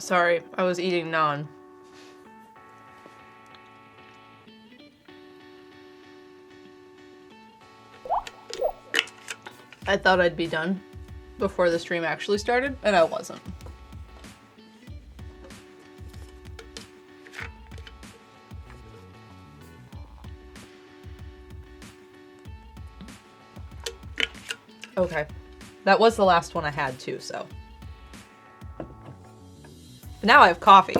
Sorry, I was eating naan. I thought I'd be done before the stream actually started, and I wasn't. Okay. That was the last one I had too, so. But now I have coffee.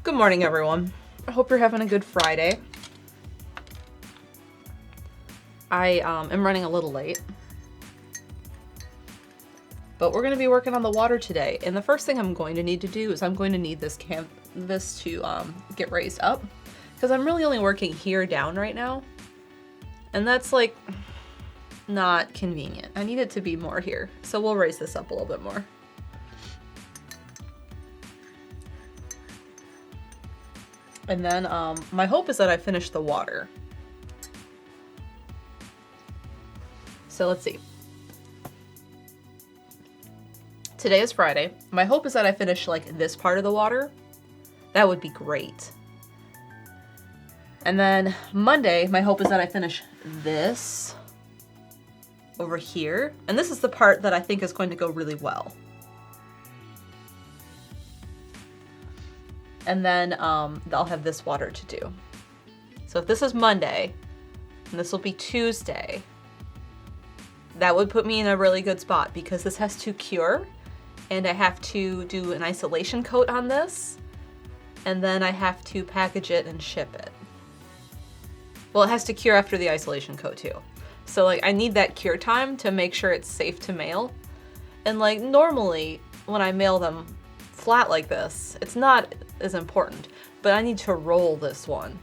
Good morning, everyone. I hope you're having a good Friday. I am running a little late. But we're going to be working on the water today. And the first thing I'm going to need to do is I'm going to need this canvas to get raised up. Because I'm really only working here down right now. And that's like not convenient. I need it to be more here. So we'll raise this up a little bit more. And then my hope is that I finish the water. So let's see. Today is Friday. My hope is that I finish like this part of the water. That would be great. And then Monday, my hope is that I finish this over here. And this is the part that I think is going to go really well. And then I'll have this water to do. So if this is Monday, and this will be Tuesday, that would put me in a really good spot because this has to cure and I have to do an isolation coat on this and then I have to package it and ship it. Well, it has to cure after the isolation coat too. So like I need that cure time to make sure it's safe to mail. And like normally when I mail them flat like this, it's not as important, but I need to roll this one.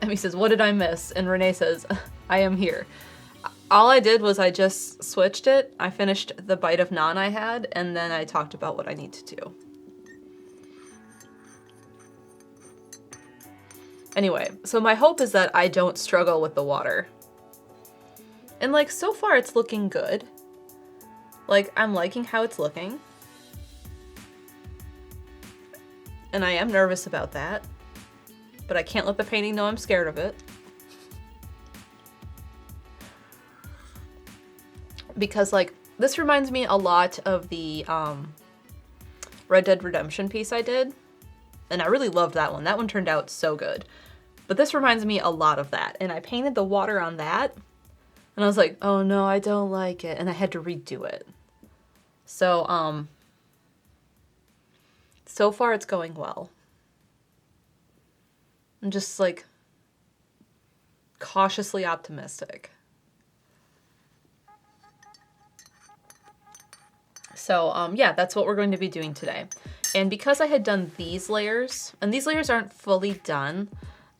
Emmy says, what did I miss? And Renee says, I am here. All I did was I just switched it. I finished the bite of naan I had, and then I talked about what I need to do. Anyway, so my hope is that I don't struggle with the water. And like, so far it's looking good. Like, I'm liking how it's looking. And I am nervous about that. But I can't let the painting know I'm scared of it. Because like, this reminds me a lot of the Red Dead Redemption piece I did. And I really loved that one. That one turned out so good. But this reminds me a lot of that. And I painted the water on that. And I was like, oh no, I don't like it. And I had to redo it. So, so far it's going well. I'm just like cautiously optimistic. So yeah, that's what we're going to be doing today. And because I had done these layers, and these layers aren't fully done,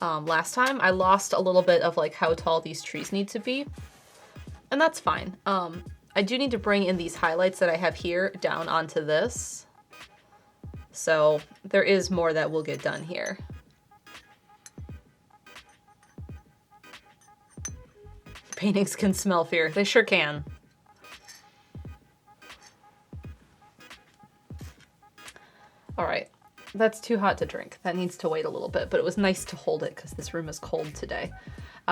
last time I lost a little bit of like how tall these trees need to be. And that's fine. I do need to bring in these highlights that I have here down onto this. So there is more that will get done here. Paintings can smell fear. They sure can. All right, that's too hot to drink. That needs to wait a little bit, but it was nice to hold it because this room is cold today.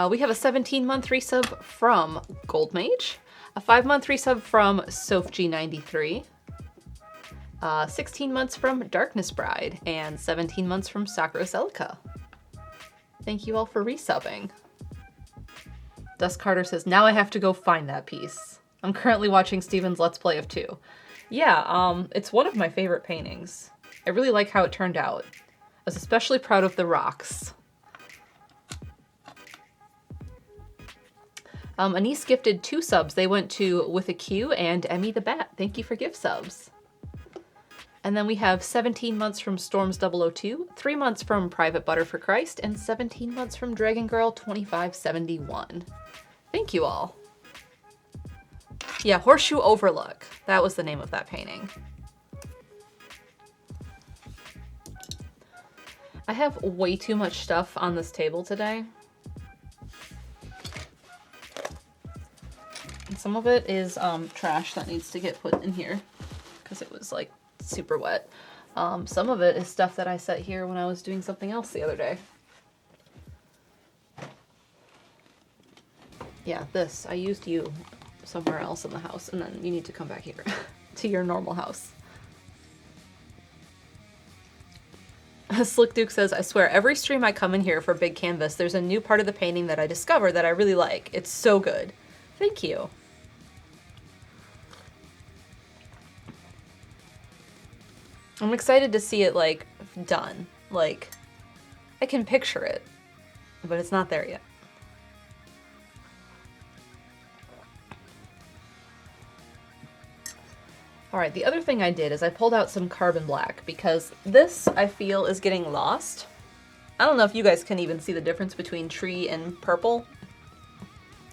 We have a 17-month resub from Gold Mage, a 5-month resub from SophG93, 16 months from Darkness Bride, and 17 months from Sakura Celica. Thank you all for resubbing. Dust Carter says, now I have to go find that piece. I'm currently watching Steven's Let's Play of 2. Yeah, it's one of my favorite paintings. I really like how it turned out. I was especially proud of the rocks. Anise gifted 2 subs. They went to With a Q and Emmy the Bat. Thank you for gift subs. And then we have 17 months from Storms002, 3 months from Private Butter for Christ, and 17 months from Dragon Girl 2571. Thank you all. Yeah, Horseshoe Overlook. That was the name of that painting. I have way too much stuff on this table today. some of it is trash that needs to get put in here because it was like super wet. Some of it is stuff that I set here when I was doing something else the other day. Yeah, this, I used you somewhere else in the house, and then you need to come back here to your normal house. Slick Duke says, I swear every stream I come in here for Big Canvas, there's a new part of the painting that I discover that I really like. It's so good. Thank you. I'm excited to see it, like, done. Like, I can picture it, but it's not there yet. All right, the other thing I did is I pulled out some carbon black because this, I feel, is getting lost. I don't know if you guys can even see the difference between tree and purple,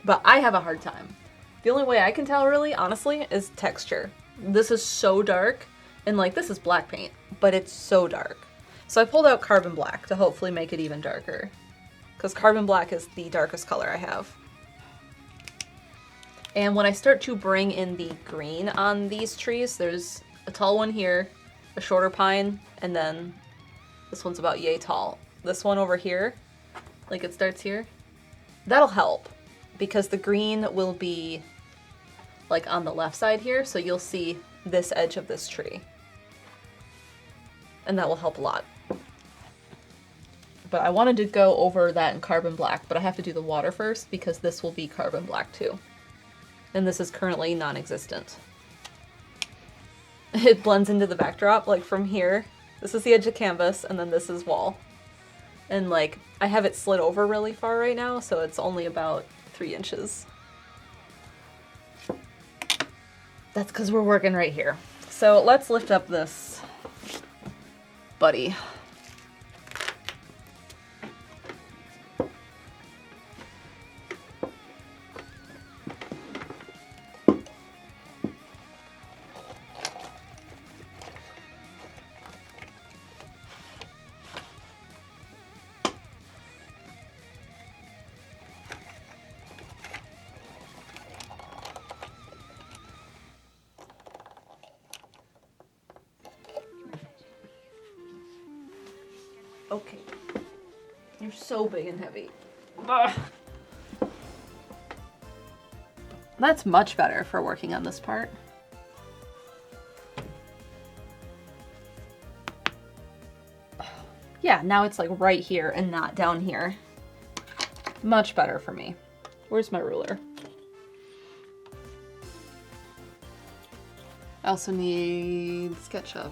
but I have a hard time. The only way I can tell, really, honestly, is texture. This is so dark, and like, this is black paint, but it's so dark. So I pulled out carbon black to hopefully make it even darker, because carbon black is the darkest color I have. And when I start to bring in the green on these trees, there's a tall one here, a shorter pine, and then this one's about yay tall. This one over here, like it starts here, that'll help because the green will be like on the left side here, so you'll see this edge of this tree. And that will help a lot. But I wanted to go over that in carbon black, but I have to do the water first because this will be carbon black too. And this is currently non-existent. It blends into the backdrop, like from here. This is the edge of canvas, and then this is wall. And like, I have it slid over really far right now, so it's only about 3 inches. That's because we're working right here. So let's lift up this buddy. Okay. You're so big and heavy. Ugh. That's much better for working on this part. Yeah, now it's like right here and not down here. Much better for me. Where's my ruler? I also need SketchUp.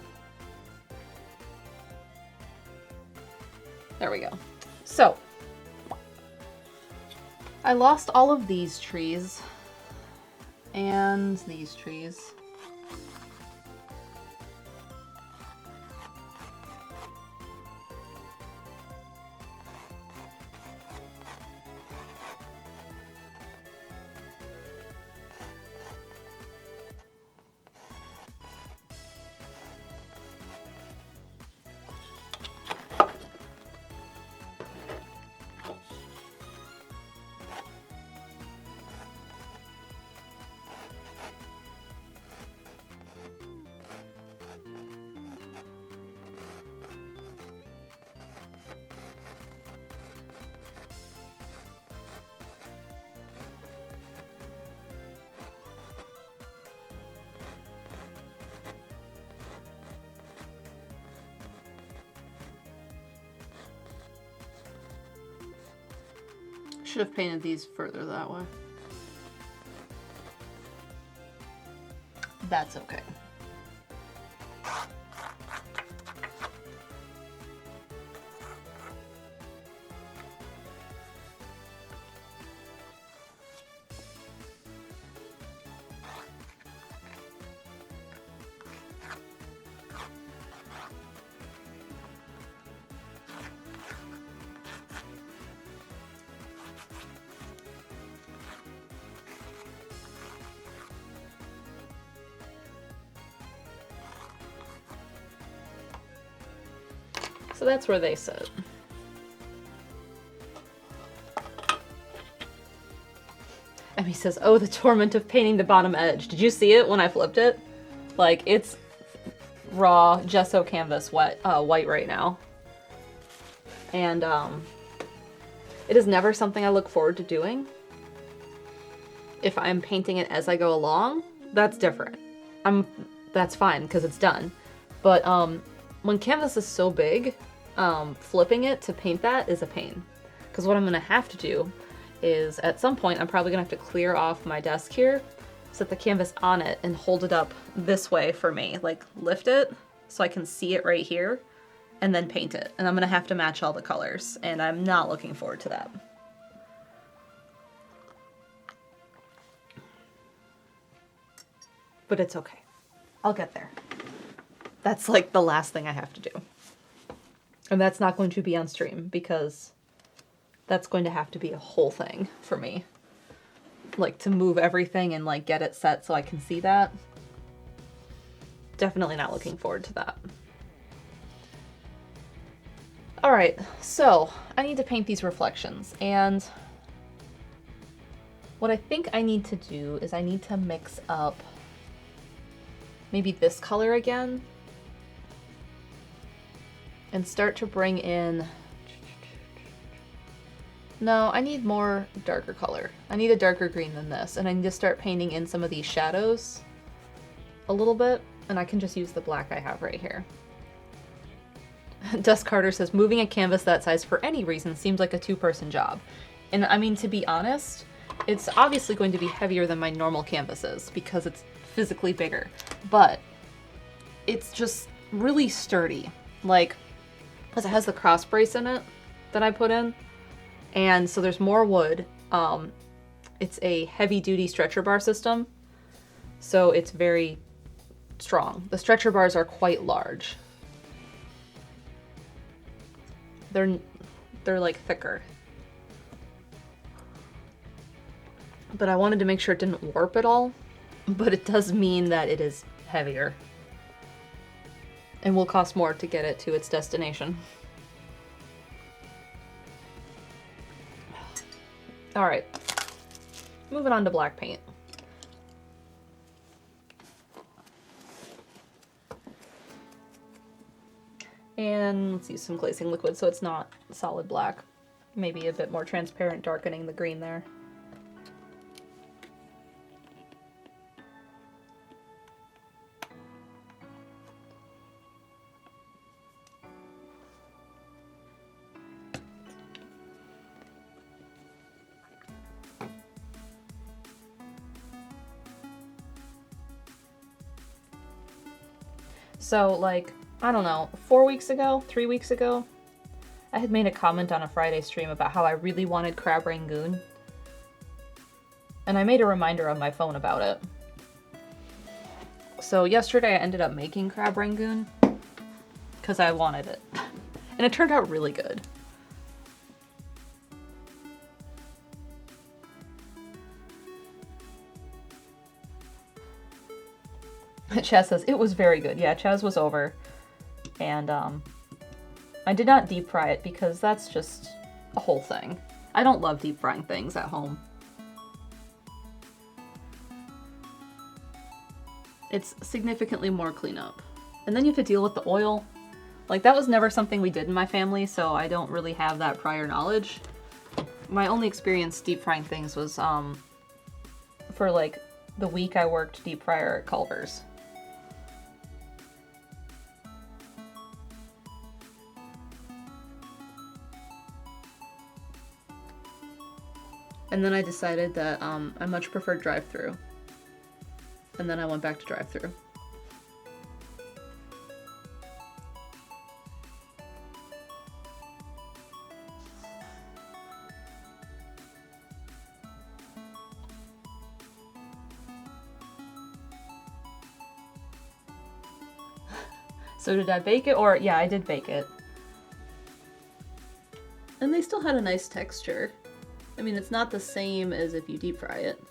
There we go. So, I lost all of these trees and these trees. Should have painted these further that way. That's okay. So that's where they sit. Emmy says, oh, the torment of painting the bottom edge. Did you see it when I flipped it? Like, it's raw gesso canvas white right now. And it is never something I look forward to doing. If I'm painting it as I go along, that's different. That's fine because it's done. But when canvas is so big, flipping it to paint that is a pain. Because what I'm gonna have to do is at some point I'm probably gonna have to clear off my desk here, set the canvas on it, and hold it up this way for me. Like lift it so I can see it right here, and then paint it. And I'm gonna have to match all the colors, and I'm not looking forward to that. But it's okay. I'll get there. That's like the last thing I have to do. And that's not going to be on stream because that's going to have to be a whole thing for me. Like to move everything and like get it set so I can see that. Definitely not looking forward to that. All right, so I need to paint these reflections, and what I think I need to do is I need to mix up maybe this color again and start to bring in, no, I need more darker color. I need a darker green than this, and I need to start painting in some of these shadows a little bit, and I can just use the black I have right here. Dust Carter says, moving a canvas that size for any reason seems like a two-person job. And I mean, to be honest, it's obviously going to be heavier than my normal canvases because it's physically bigger, but it's just really sturdy. Like, because it has the cross brace in it that I put in, and so there's more wood. It's a heavy-duty stretcher bar system, so it's very strong. The stretcher bars are quite large. They're like thicker. But I wanted to make sure it didn't warp at all. But it does mean that it is heavier. And will cost more to get it to its destination. Alright. Moving on to black paint. And let's use some glazing liquid so it's not solid black. Maybe a bit more transparent, darkening the green there. So, like, I don't know, 3 weeks ago, I had made a comment on a Friday stream about how I really wanted crab rangoon. And I made a reminder on my phone about it. So yesterday I ended up making crab rangoon because I wanted it. And it turned out really good. Chaz says, it was very good. Yeah, Chaz was over. And I did not deep fry it because that's just a whole thing. I don't love deep frying things at home. It's significantly more cleanup. And then you have to deal with the oil. Like, that was never something we did in my family, so I don't really have that prior knowledge. My only experience deep frying things was for like the week I worked deep fryer at Culver's. And then I decided that I much preferred drive-thru. And then I went back to drive-thru. So did I bake it? Or, yeah, I did bake it. And they still had a nice texture. I mean, it's not the same as if you deep fry it,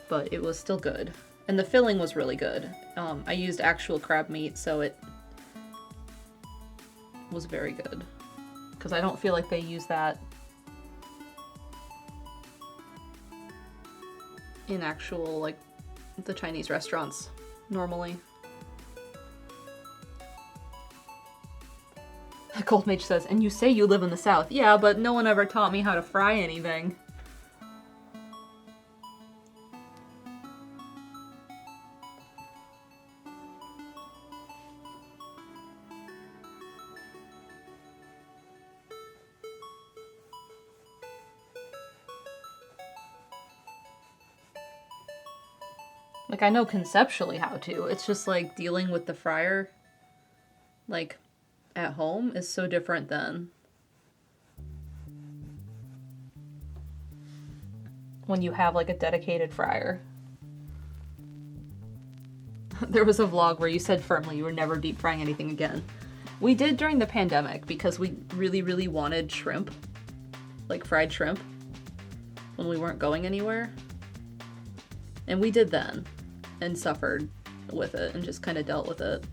but it was still good. And the filling was really good. I used actual crab meat, so it was very good. Because I don't feel like they use that in actual, like, the Chinese restaurants normally. Gold Mage says, and you say you live in the South. Yeah, but no one ever taught me how to fry anything. Like, I know conceptually how to. It's just, like, dealing with the fryer, like, at home is so different than when you have, like, a dedicated fryer. There was a vlog where you said firmly you were never deep frying anything again. We did during the pandemic because we really, really wanted shrimp. Like, fried shrimp. When we weren't going anywhere. And we did then. And suffered with it and just kind of dealt with it.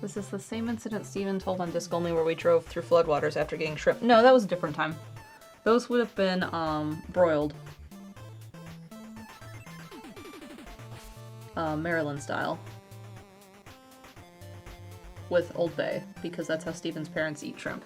Was this the same incident Steven told on Disc Only where we drove through floodwaters after getting shrimp? No, that was a different time. Those would have been broiled. Maryland style. With Old Bay, because that's how Steven's parents eat shrimp.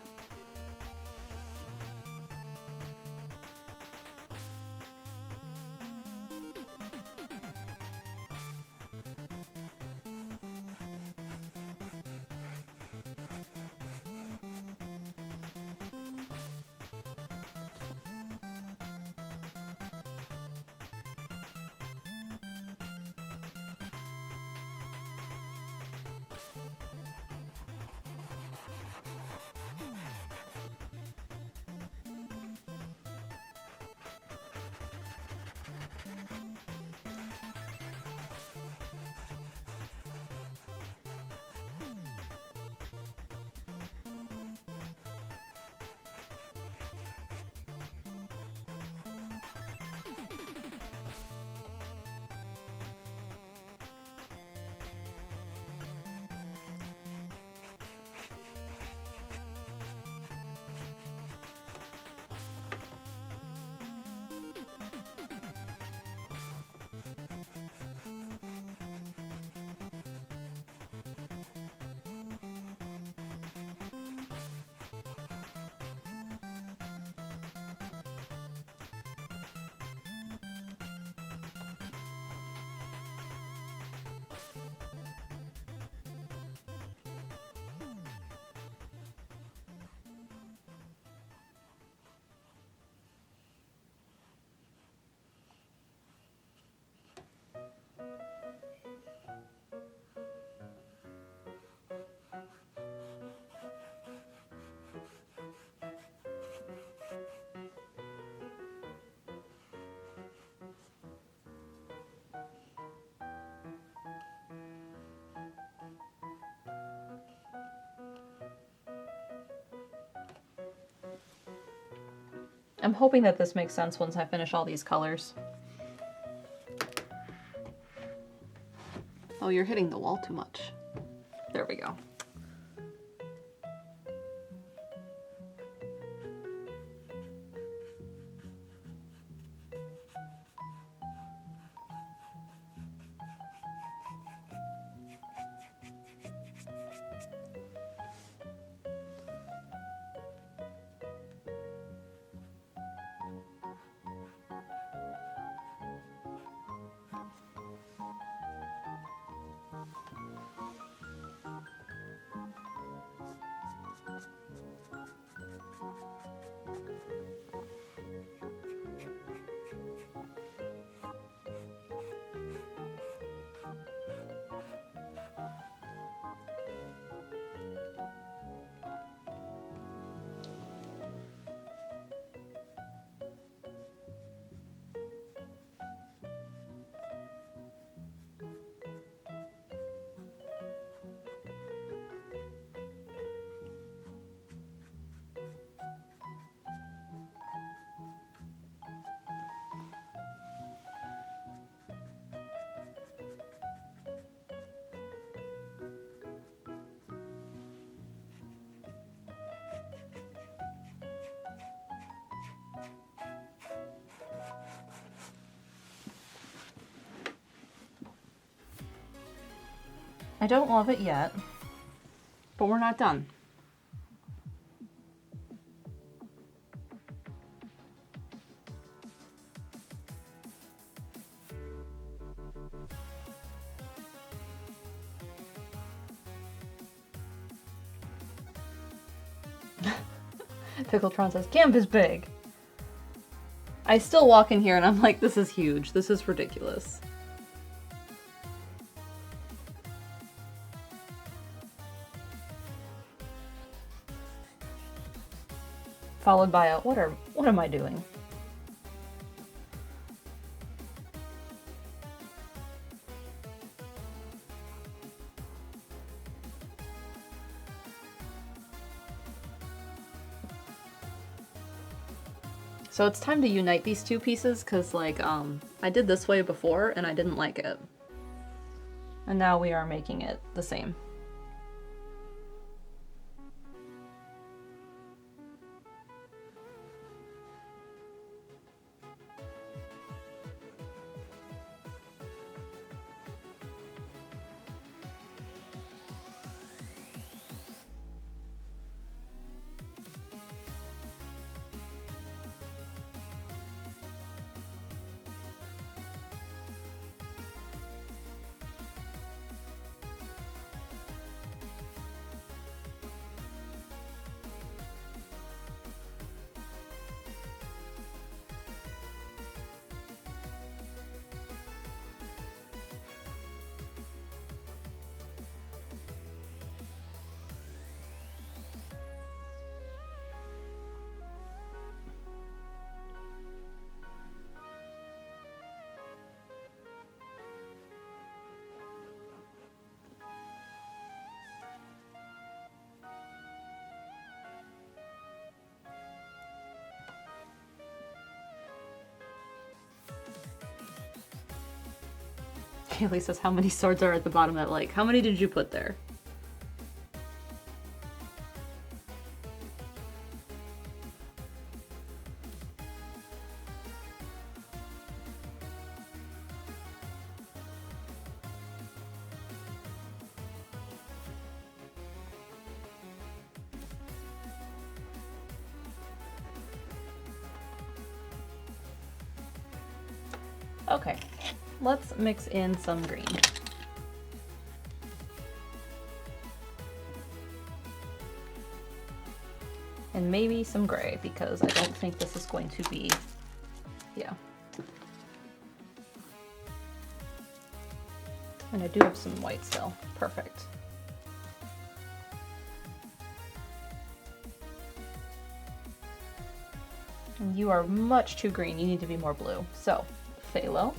I'm hoping that this makes sense once I finish all these colors. Oh, you're hitting the wall too much. There we go. I don't love it yet, but we're not done. Pickletron says, camp is big. I still walk in here and I'm like, this is huge. This is ridiculous. Followed by a, what am I doing? So it's time to unite these two pieces because like I did this way before and I didn't like it. And now we are making it the same. Kaylee says, how many swords are at the bottom of that lake? How many did you put there? Okay, let's mix in some green. And maybe some gray, because I don't think this is going to be, yeah. And I do have some white still. Perfect. And you are much too green. You need to be more blue. So, phthalo.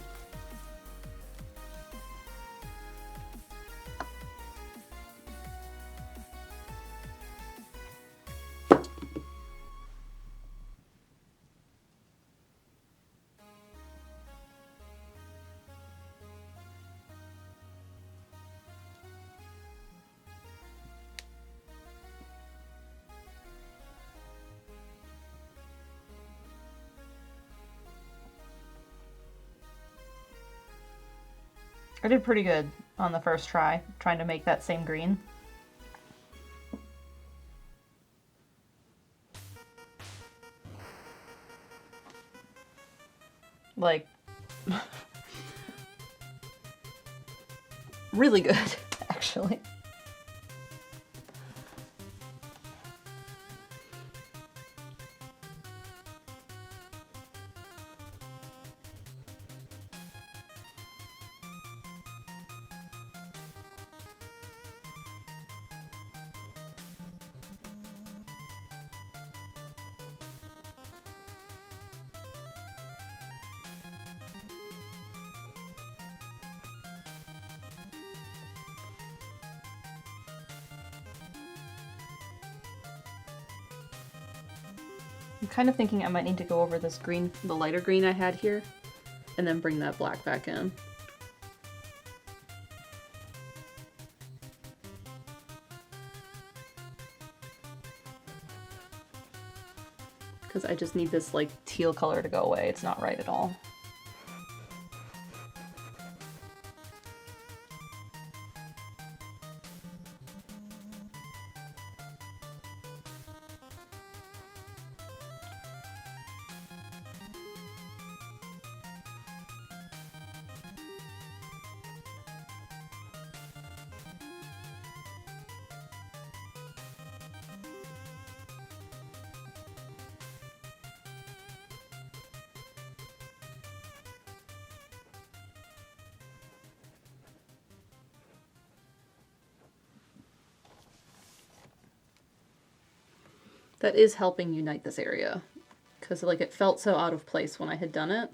I did pretty good on the first try, trying to make that same green. Like, really good, actually. I'm kind of thinking I might need to go over this green, the lighter green I had here, and then bring that black back in. Because I just need this like teal color to go away. It's not right at all. That is helping unite this area, because like it felt so out of place when I had done it.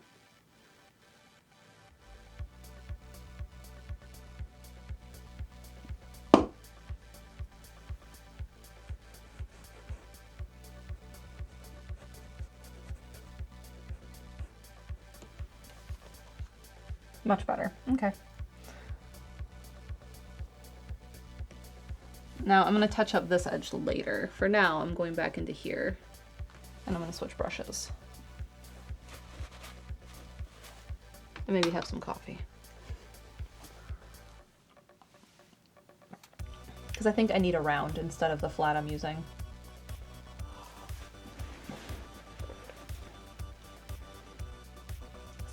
Much better. Okay. Now I'm going to touch up this edge later. For now, I'm going back into here, and I'm going to switch brushes. And maybe have some coffee. Because I think I need a round instead of the flat I'm using.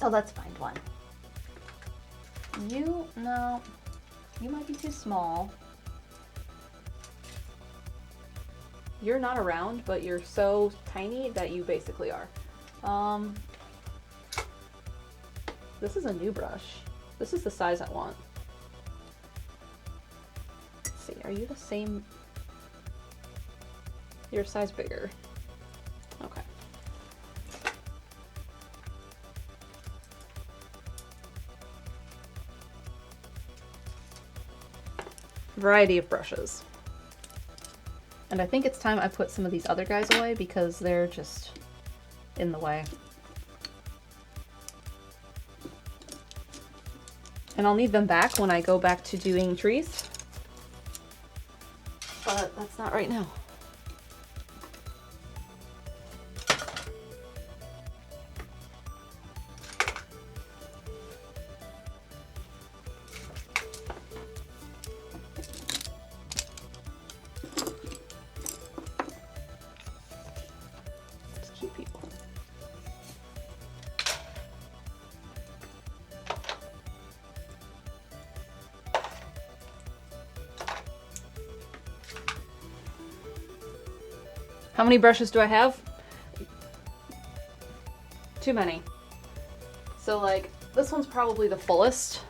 So let's find one. No, you might be too small. You're not around, but you're so tiny that you basically are. This is a new brush. This is the size I want. Let's see, are you the same? You're a size bigger. Okay. Variety of brushes. And I think it's time I put some of these other guys away because they're just in the way. And I'll need them back when I go back to doing trees. But that's not right now. How many brushes do I have? Too many. So like, this one's probably the fullest.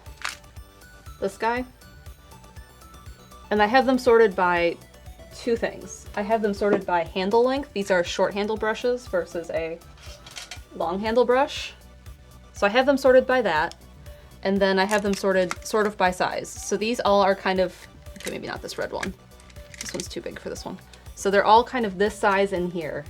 This guy. And I have them sorted by two things. I have them sorted by handle length. These are short handle brushes versus a long handle brush. So I have them sorted by that. And then I have them sorted sort of by size. So these all are kind of, okay, maybe not this red one. This one's too big for this one. So they're all kind of this size in here.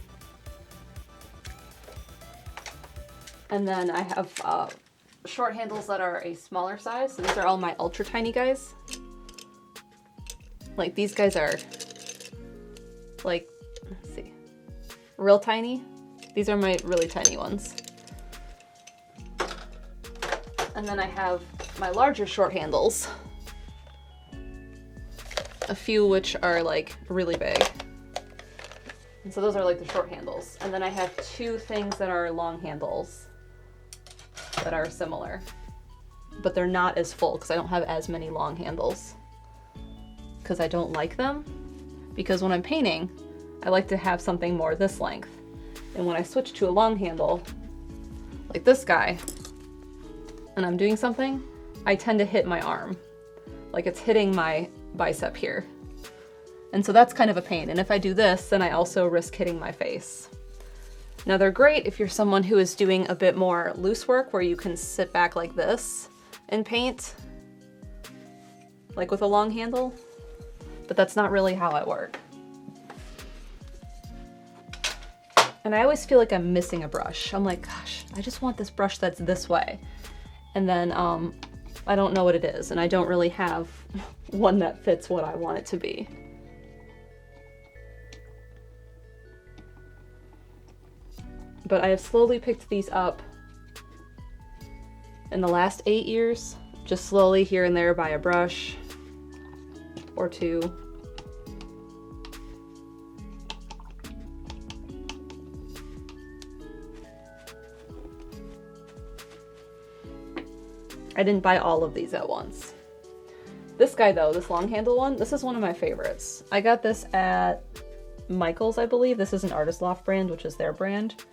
And then I have short handles that are a smaller size. So these are all my ultra tiny guys. Like these guys are like, let's see, real tiny. These are my really tiny ones. And then I have my larger short handles. A few which are like really big. And so those are like the short handles. And then I have two things that are long handles that are similar. But they're not as full because I don't have as many long handles. Because I don't like them. Because when I'm painting, I like to have something more this length. And when I switch to a long handle, like this guy, and I'm doing something, I tend to hit my arm. Like it's hitting my bicep here. And so that's kind of a pain. And if I do this, then I also risk hitting my face. Now they're great if you're someone who is doing a bit more loose work where you can sit back like this and paint, like with a long handle, but that's not really how I work. And I always feel like I'm missing a brush. I'm like, gosh, I just want this brush that's this way. And then I don't know what it is, and I don't really have one that fits what I want it to be. But I have slowly picked these up in the last 8 years, just slowly here and there by a brush or two. I didn't buy all of these at once. This guy though, this long handle one, this is one of my favorites. I got this at Michael's, I believe. This is an Artist Loft brand, which is their brand.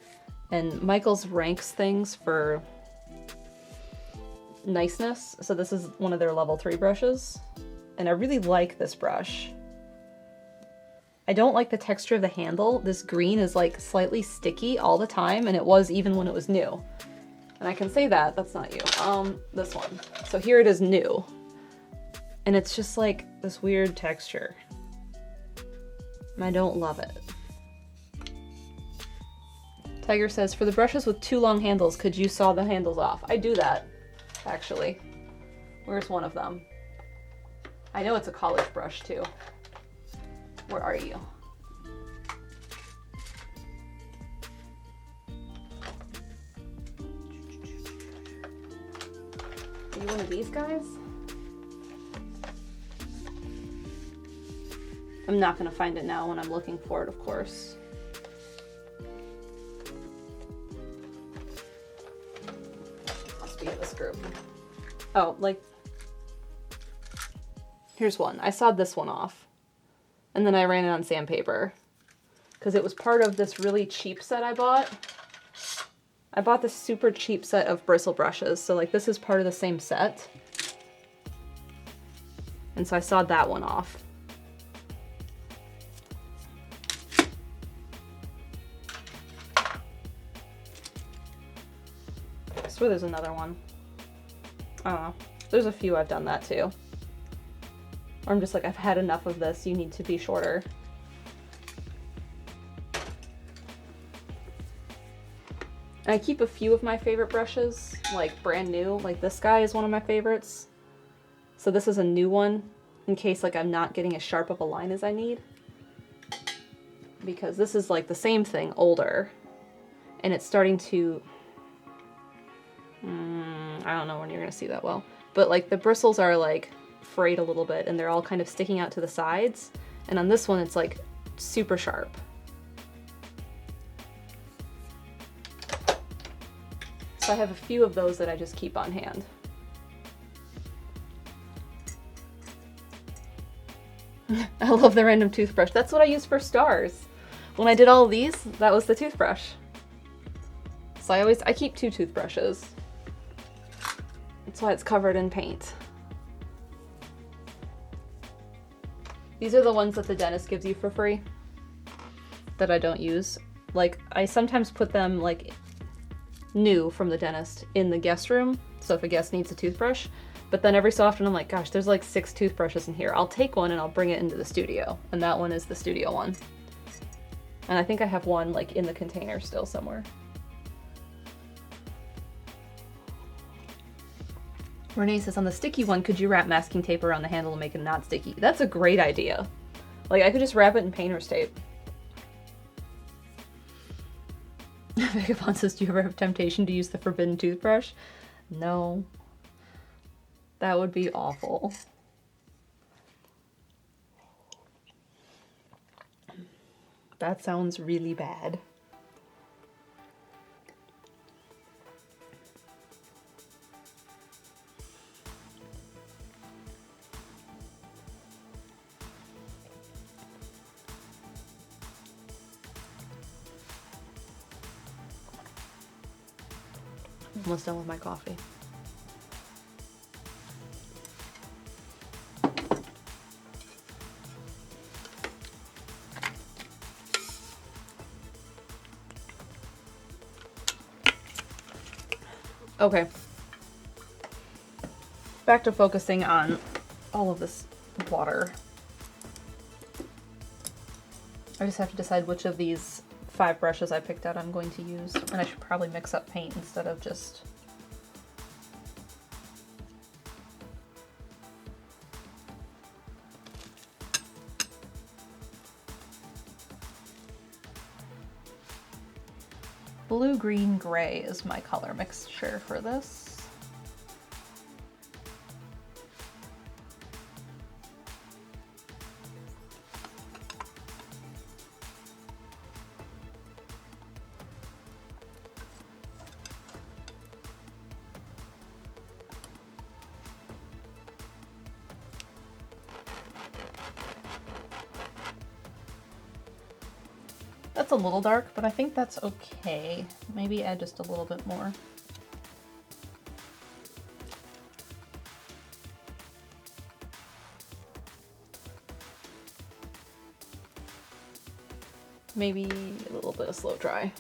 And Michael's ranks things for niceness. So this is one of their level 3 brushes. And I really like this brush. I don't like the texture of the handle. This green is like slightly sticky all the time, and it was even when it was new. And I can say that, that's not you. This one. So here it is new. And it's just like this weird texture. And I don't love it. Tiger says, for the brushes with 2 long handles, could you saw the handles off? I do that, actually. Where's one of them? I know it's a college brush too. Where are you? Are you one of these guys? I'm not gonna find it now when I'm looking for it, of course. Must be in this group. Oh, like, here's one. I sawed this one off, and then I ran it on sandpaper because it was part of this really cheap set I bought. I bought this super cheap set of bristle brushes, so like this is part of the same set. And so I sawed that one off. I swear there's another one. I don't know. There's a few I've done that too. Or I'm just like, I've had enough of this, you need to be shorter. And I keep a few of my favorite brushes, like brand new. Like this guy is one of my favorites. So this is a new one in case like I'm not getting as sharp of a line as I need. Because this is like the same thing, older. And it's starting to, I don't know when you're gonna see that well. But like the bristles are like frayed a little bit and they're all kind of sticking out to the sides. And on this one, it's like super sharp. So I have a few of those that I just keep on hand. I love the random toothbrush. That's what I use for stars. When I did all of these, that was the toothbrush. So I keep 2 toothbrushes. That's why it's covered in paint. These are the ones that the dentist gives you for free that I don't use. Like, I sometimes put them like new from the dentist in the guest room, so if a guest needs a toothbrush, but then every so often I'm like, gosh, there's like 6 toothbrushes in here. I'll take one and I'll bring it into the studio, and that one is the studio one. And I think I have one like in the container still somewhere. Renee says, on the sticky one, could you wrap masking tape around the handle and make it not sticky? That's a great idea. Like, I could just wrap it in painter's tape. Vagabond says, do you ever have temptation to use the forbidden toothbrush? No. That would be awful. That sounds really bad. Almost done with my coffee. Okay. Back to focusing on all of this water. I just have to decide which of these 5 brushes I picked out I'm going to use, and I should probably mix up paint instead of just... Blue, green, gray is my color mixture for this. That's a little dark, but I think that's okay. Maybe add just a little bit more. Maybe a little bit of slow dry.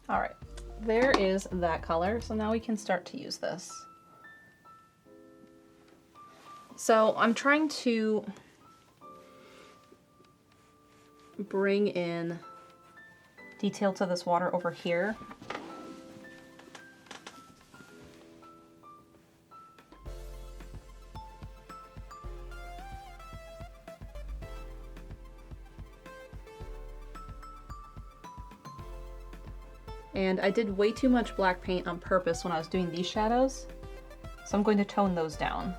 All right, there is that color. So now we can start to use this. So I'm trying to bring in detail to this water over here. And I did way too much black paint on purpose when I was doing these shadows, so I'm going to tone those down.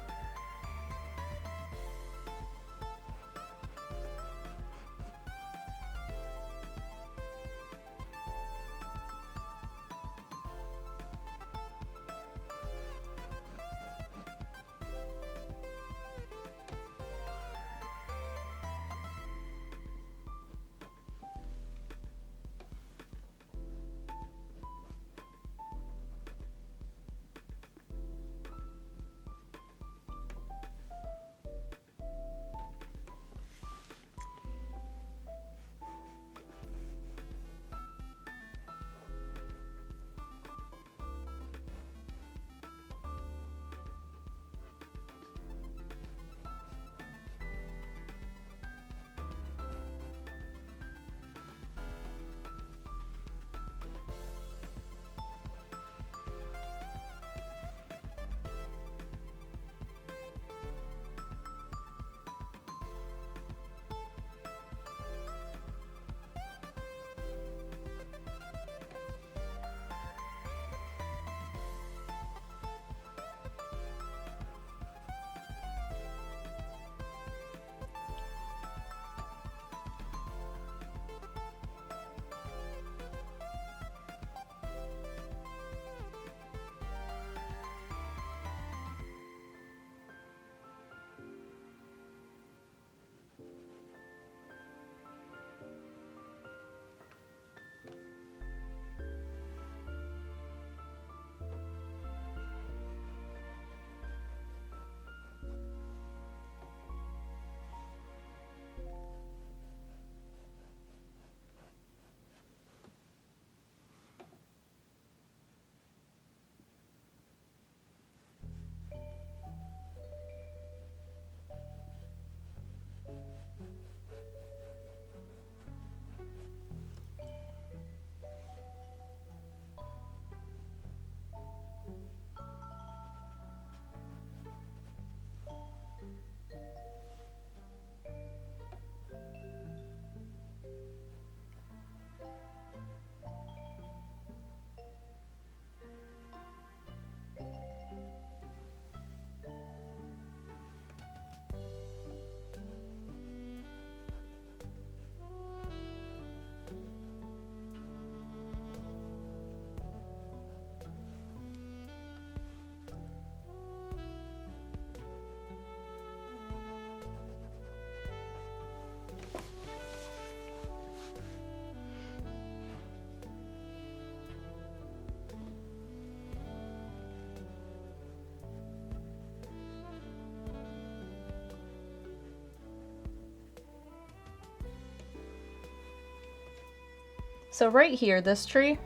So right here, this tree,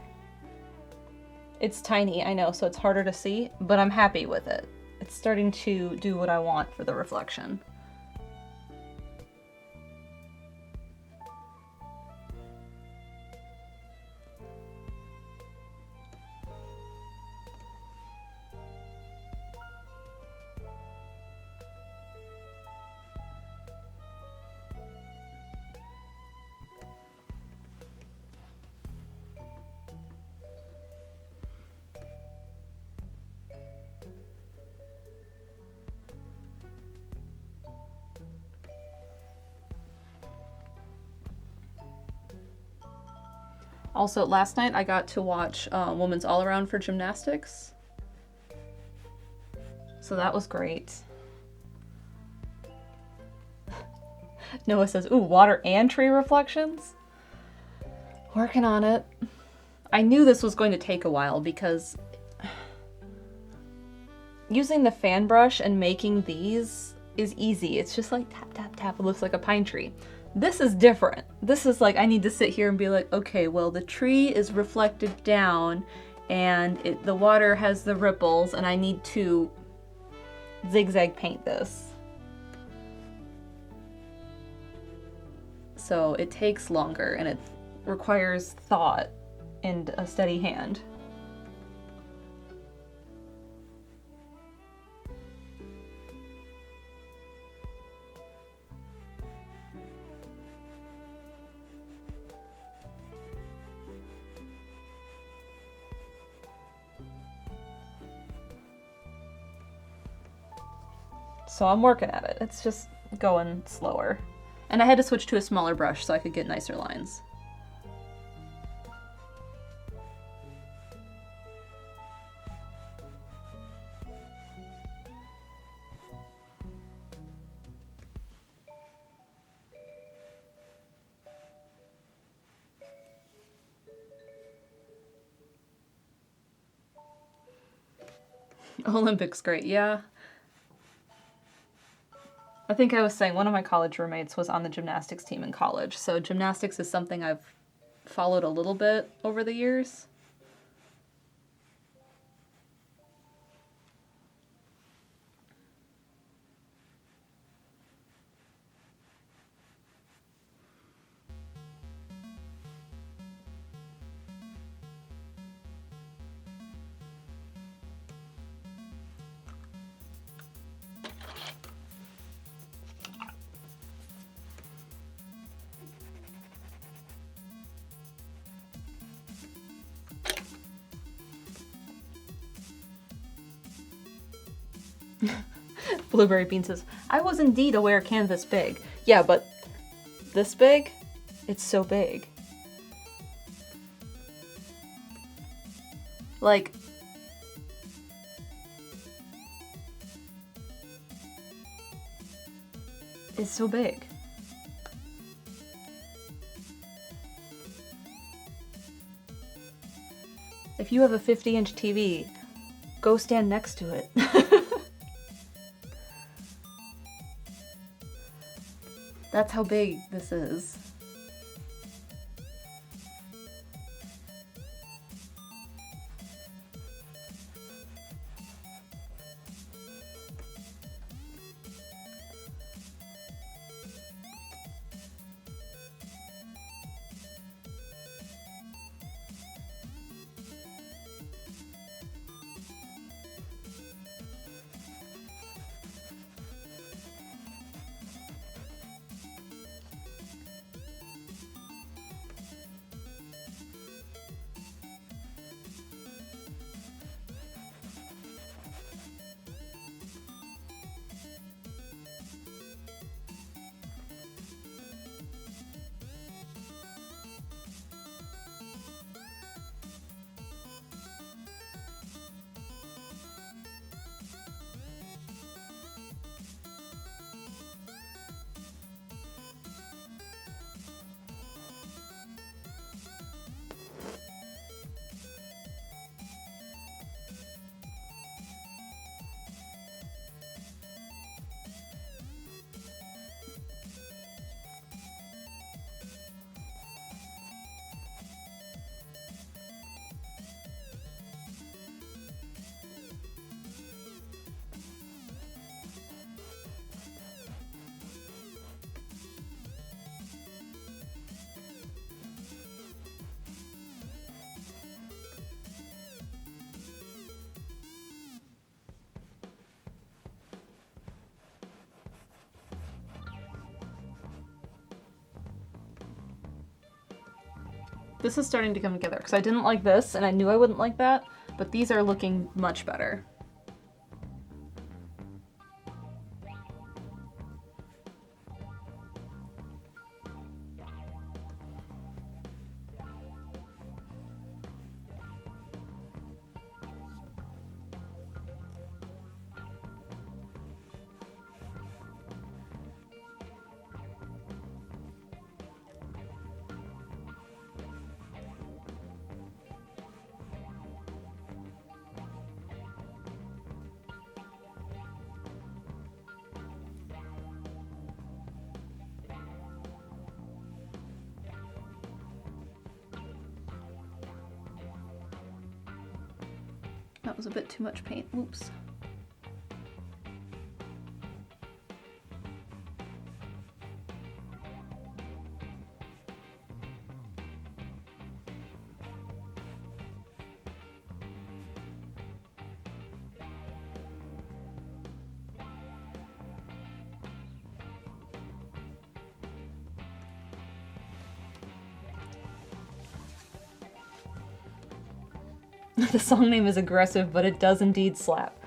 it's tiny, I know, so it's harder to see, but I'm happy with it. It's starting to do what I want for the reflection. Also, last night I got to watch Women's All Around for gymnastics. So that was great. Noah says, ooh, water and tree reflections? Working on it. I knew this was going to take a while because using the fan brush and making these is easy. It's just like tap, tap, tap. It looks like a pine tree. This is different. This is like, I need to sit here and be like, okay, well, the tree is reflected down and the water has the ripples and I need to zigzag paint this. So it takes longer and it requires thought and a steady hand. So I'm working at it. It's just going slower. And I had to switch to a smaller brush so I could get nicer lines. Olympics, great, yeah. I think I was saying one of my college roommates was on the gymnastics team in college, so gymnastics is something I've followed a little bit over the years. Blueberry Bean says, I was indeed aware canvas big. Yeah, but this big? It's so big. Like, it's so big. If you have a 50-inch TV, go stand next to it. That's how big this is. This is starting to come together because I didn't like this and I knew I wouldn't like that, but these are looking much better. That was a bit too much paint. Oops. The song name is aggressive, but it does indeed slap.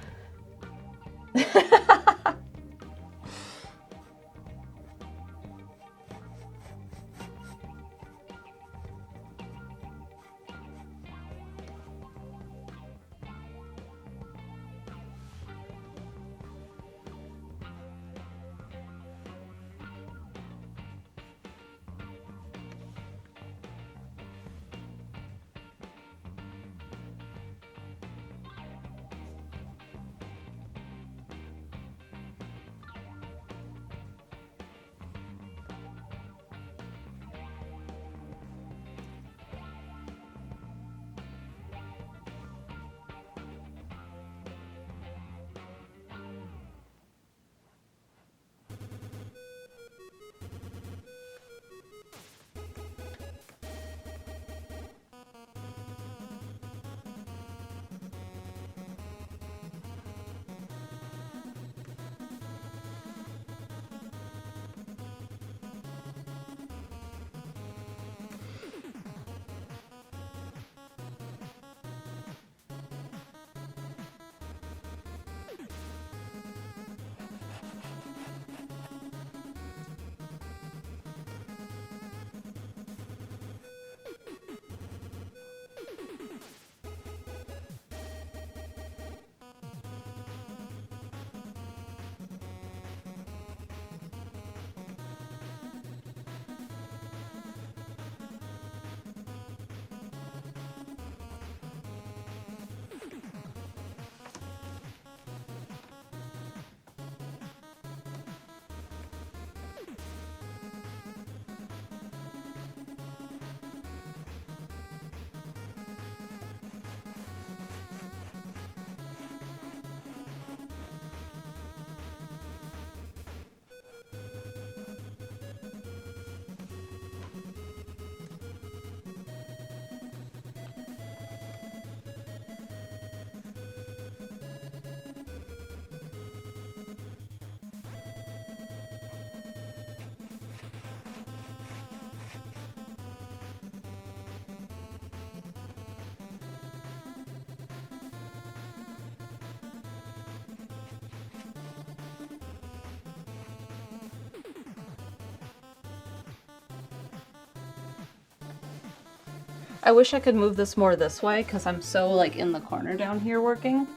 I wish I could move this more this way because I'm so like in the corner down here working,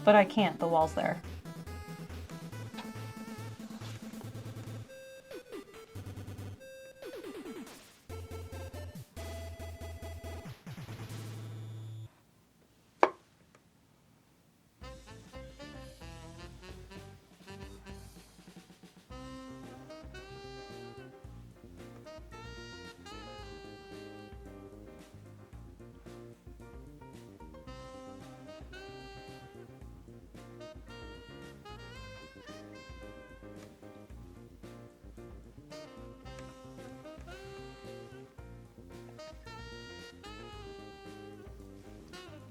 but I can't, the wall's there.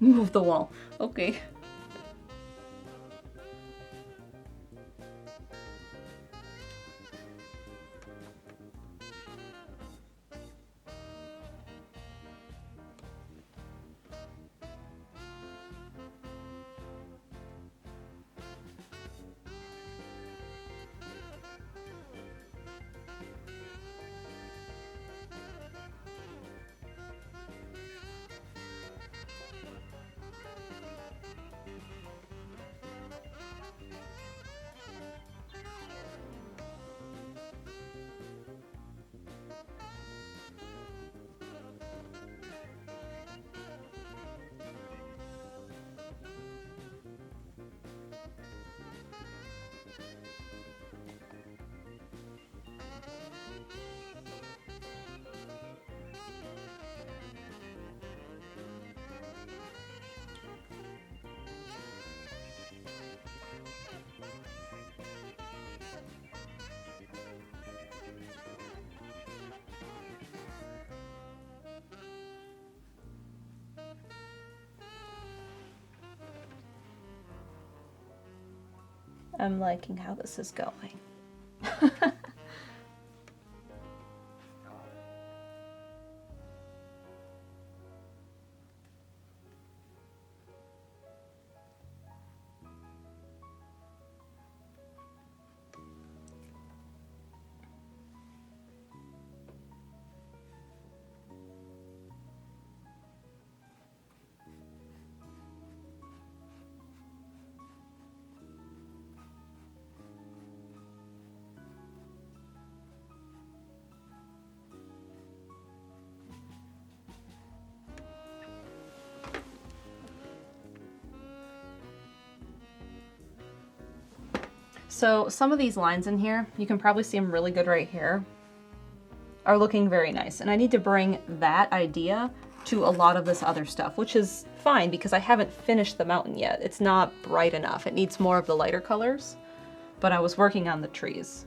Move the wall. Okay. I'm liking how this is going. So some of these lines in here, you can probably see them really good right here, are looking very nice. And I need to bring that idea to a lot of this other stuff, which is fine because I haven't finished the mountain yet. It's not bright enough. It needs more of the lighter colors, but I was working on the trees.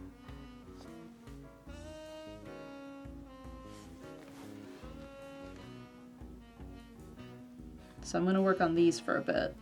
So I'm going to work on these for a bit.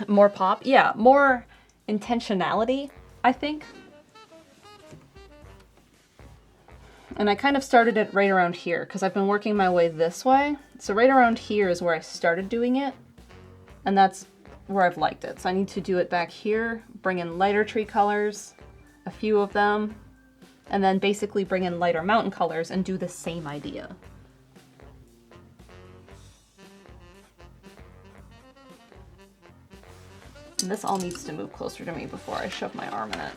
More pop? Yeah, more intentionality, I think. And I kind of started it right around here because I've been working my way this way. So right around here is where I started doing it. And that's where I've liked it. So I need to do it back here, bring in lighter tree colors, a few of them, and then basically bring in lighter mountain colors and do the same idea. And this all needs to move closer to me before I shove my arm in it.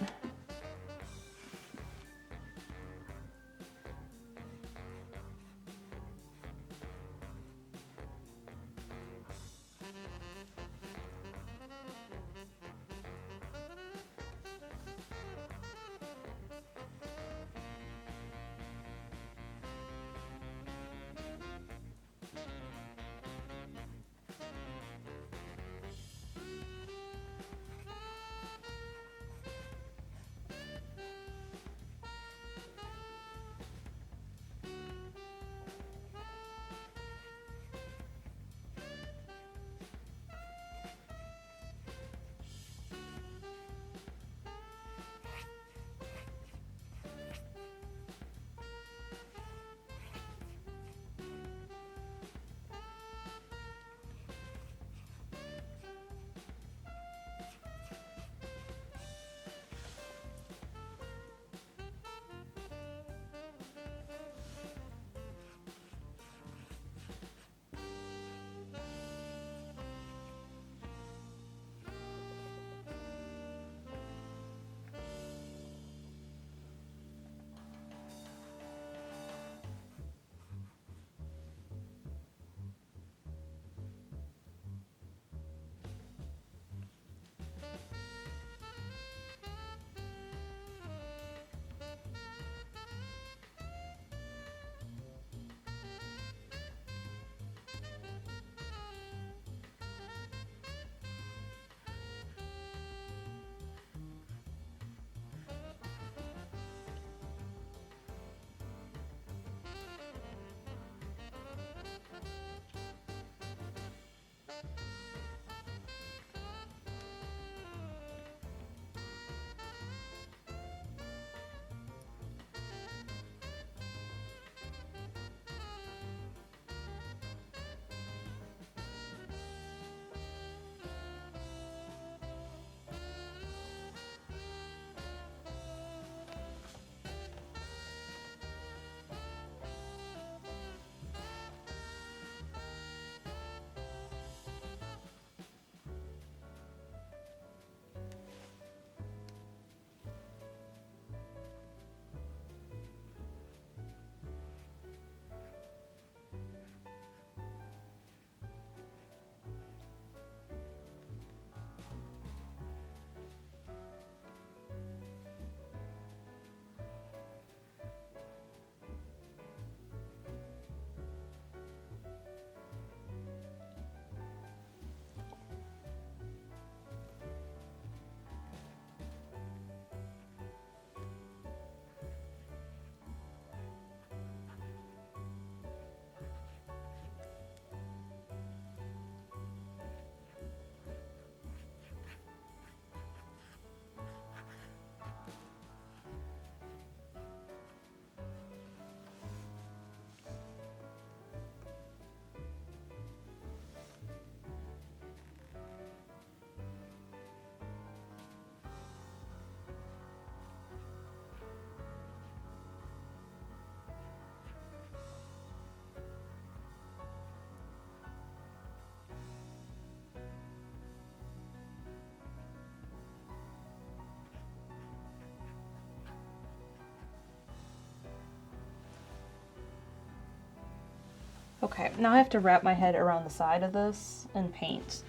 Okay, now I have to wrap my head around the side of this and paint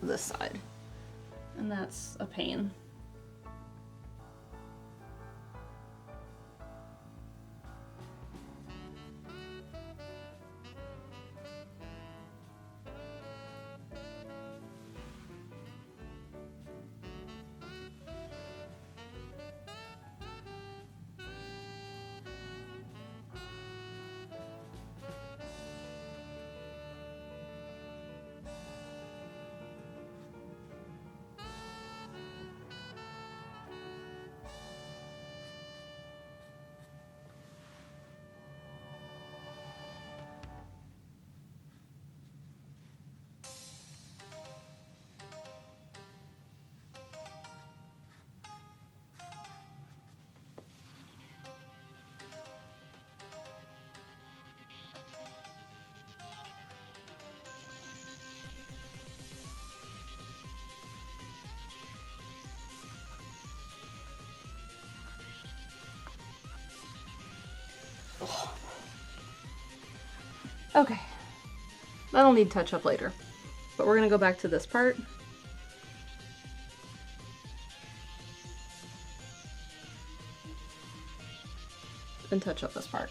this side. And that's a pain. Okay, that'll need touch up later, but we're gonna go back to this part. And touch up this part.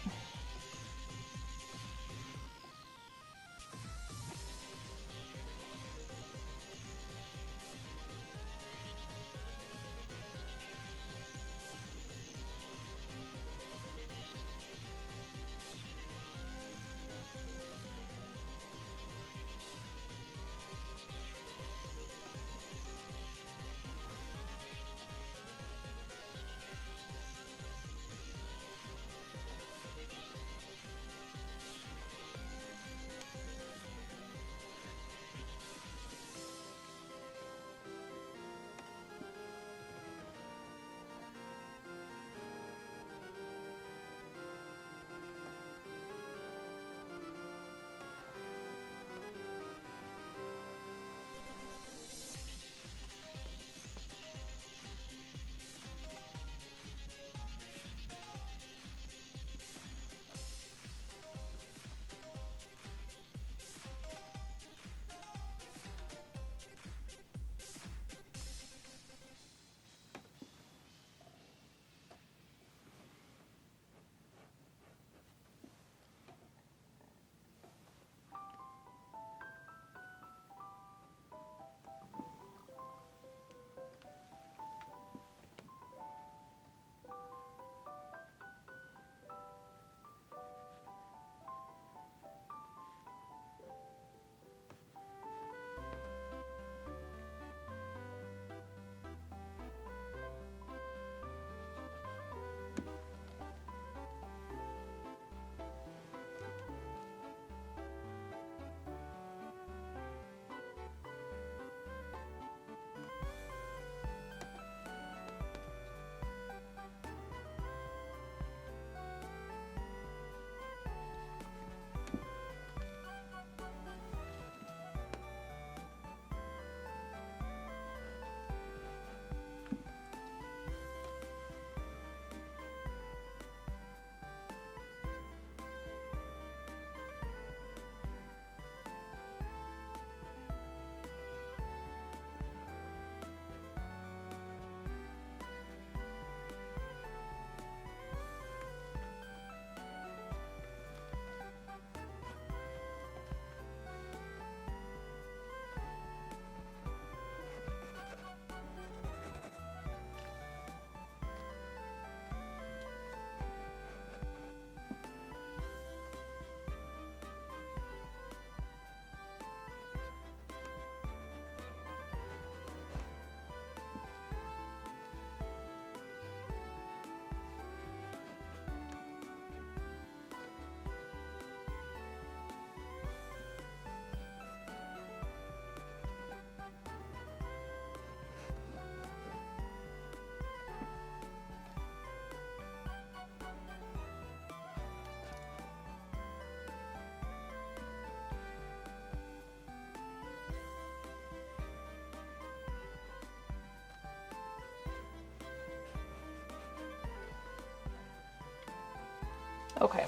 Okay.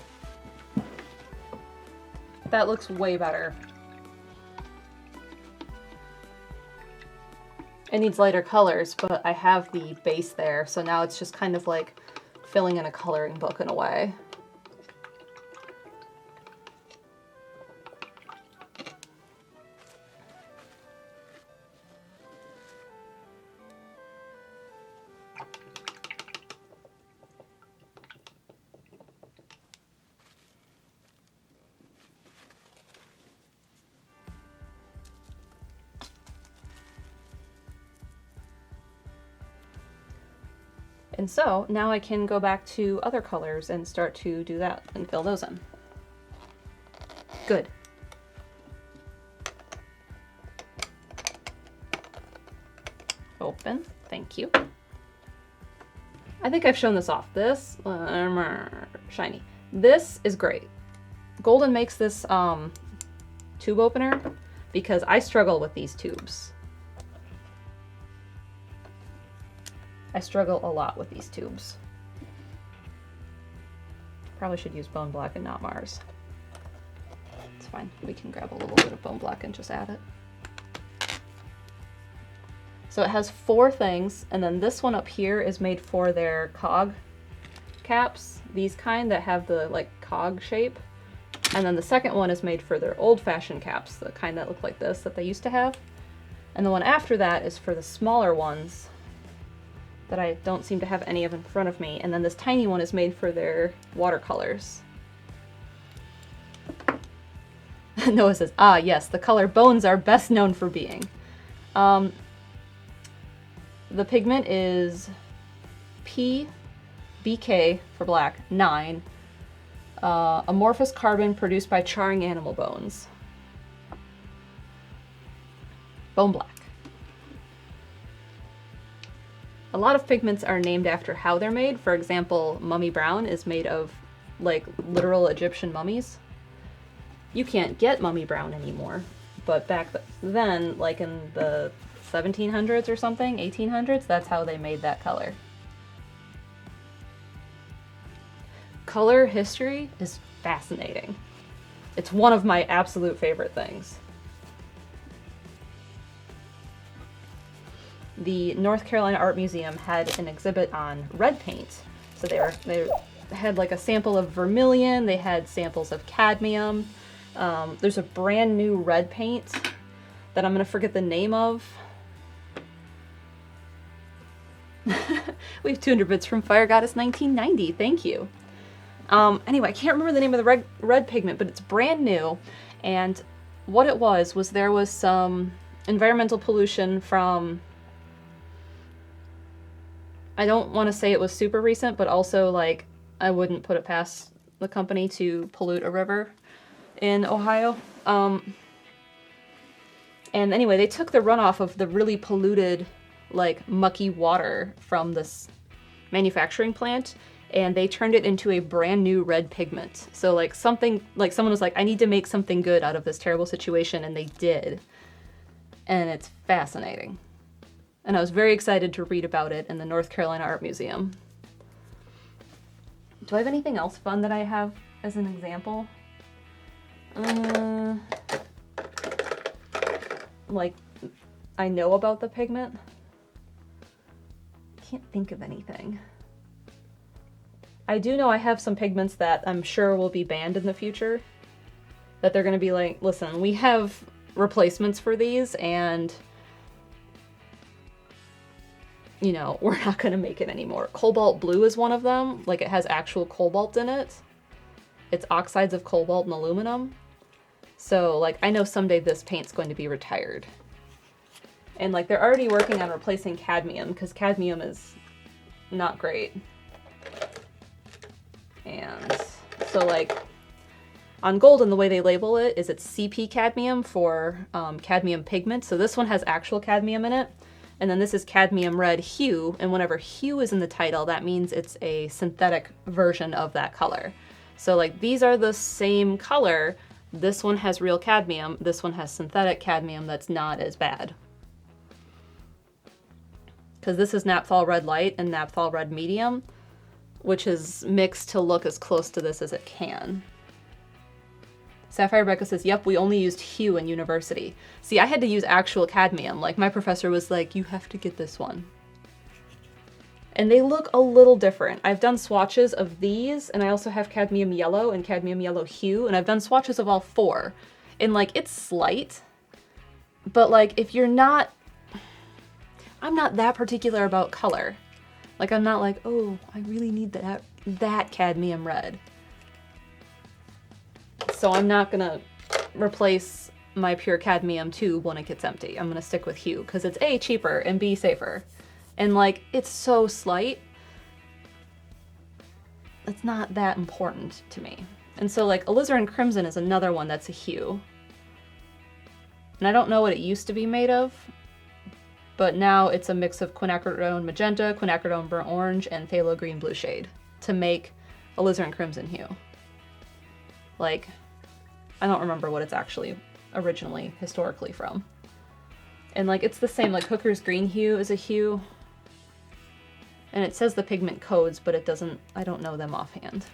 That looks way better. It needs lighter colors, but I have the base there, so now it's just kind of like filling in a coloring book in a way. And so now I can go back to other colors and start to do that and fill those in. Good. Open, thank you. I think I've shown this off. This, shiny. This is great. Golden makes this tube opener because I struggle with these tubes. I struggle a lot with these tubes. Probably should use bone black and not Mars. It's fine. We can grab a little bit of bone black and just add it. So it has 4 things, and then this one up here is made for their cog caps, these kind that have the like cog shape. And then the second one is made for their old-fashioned caps, the kind that look like this that they used to have. And the one after that is for the smaller ones that I don't seem to have any of in front of me. And then this tiny one is made for their watercolors. Noah says, ah, yes, the color bones are best known for being. The pigment is PBK for black, 9. Amorphous carbon produced by charring animal bones. Bone black. A lot of pigments are named after how they're made. For example, Mummy Brown is made of like literal Egyptian mummies. You can't get Mummy Brown anymore, but back then, like in the 1700s or something, 1800s, that's how they made that color. Color history is fascinating. It's one of my absolute favorite things. The North Carolina Art Museum had an exhibit on red paint. So they had like a sample of vermilion, they had samples of cadmium. There's a brand new red paint that I'm gonna forget the name of. We have 200 bits from Fire Goddess 1990, thank you. Anyway, I can't remember the name of the red pigment, but it's brand new. And what it was there was some environmental pollution from, I don't want to say it was super recent, but also like I wouldn't put it past the company to pollute a river in Ohio. And anyway, they took the runoff of the really polluted, like mucky water from this manufacturing plant, and they turned it into a brand new red pigment. So like something, like someone was like, I need to make something good out of this terrible situation, and they did. And it's fascinating. And I was very excited to read about it in the North Carolina Art Museum. Do I have anything else fun that I have as an example? Like, I know about the pigment. Can't think of anything. I do know I have some pigments that I'm sure will be banned in the future. That they're going to be like, listen, we have replacements for these, and you know, we're not going to make it anymore. Cobalt blue is one of them. Like, it has actual cobalt in it. It's oxides of cobalt and aluminum. So, like, I know someday this paint's going to be retired. And, like, they're already working on replacing cadmium, because cadmium is not great. And so, like, on Golden, the way they label it is it's CP cadmium for cadmium pigment. So this one has actual cadmium in it. And then this is cadmium red hue, and whenever hue is in the title, that means it's a synthetic version of that color. So like these are the same color, this one has real cadmium, this one has synthetic cadmium that's not as bad. Because this is Naphthol Red Light and Naphthol Red Medium, which is mixed to look as close to this as it can. Sapphire Rebecca says, yep, we only used hue in university. See, I had to use actual cadmium. Like, my professor was like, you have to get this one. And they look a little different. I've done swatches of these, and I also have cadmium yellow and cadmium yellow hue, and I've done swatches of all four. And, like, it's slight, but, like, if you're not... I'm not that particular about color. Like, I'm not like, oh, I really need that cadmium red. So I'm not gonna replace my pure cadmium tube when it gets empty. I'm gonna stick with hue, because it's A, cheaper, and B, safer. And, like, it's so slight, it's not that important to me. And so, like, alizarin crimson is another one that's a hue. And I don't know what it used to be made of, but now it's a mix of quinacridone magenta, quinacridone burnt orange, and phthalo green blue shade to make alizarin crimson hue. Like, I don't remember what it's actually originally, historically from. And, like, it's the same, like, Hooker's green hue is a hue. And it says the pigment codes, but it doesn't, I don't know them offhand.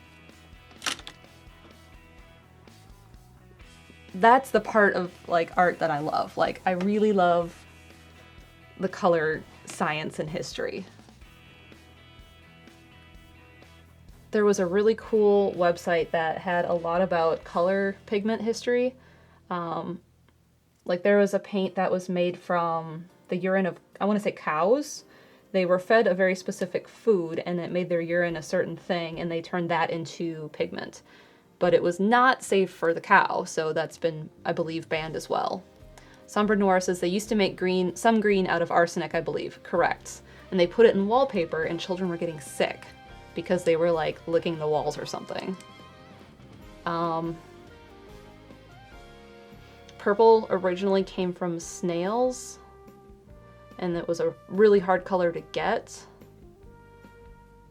That's the part of, like, art that I love. Like, I really love the color science and history. There was a really cool website that had a lot about color pigment history. Like, there was a paint that was made from the urine of, I want to say, cows. They were fed a very specific food, and it made their urine a certain thing, and they turned that into pigment. But it was not safe for the cow, so that's been, I believe, banned as well. Sombra Noir says they used to make some green out of arsenic, I believe. Correct. And they put it in wallpaper, and children were getting sick because they were, like, licking the walls or something. Purple originally came from snails, and it was a really hard color to get.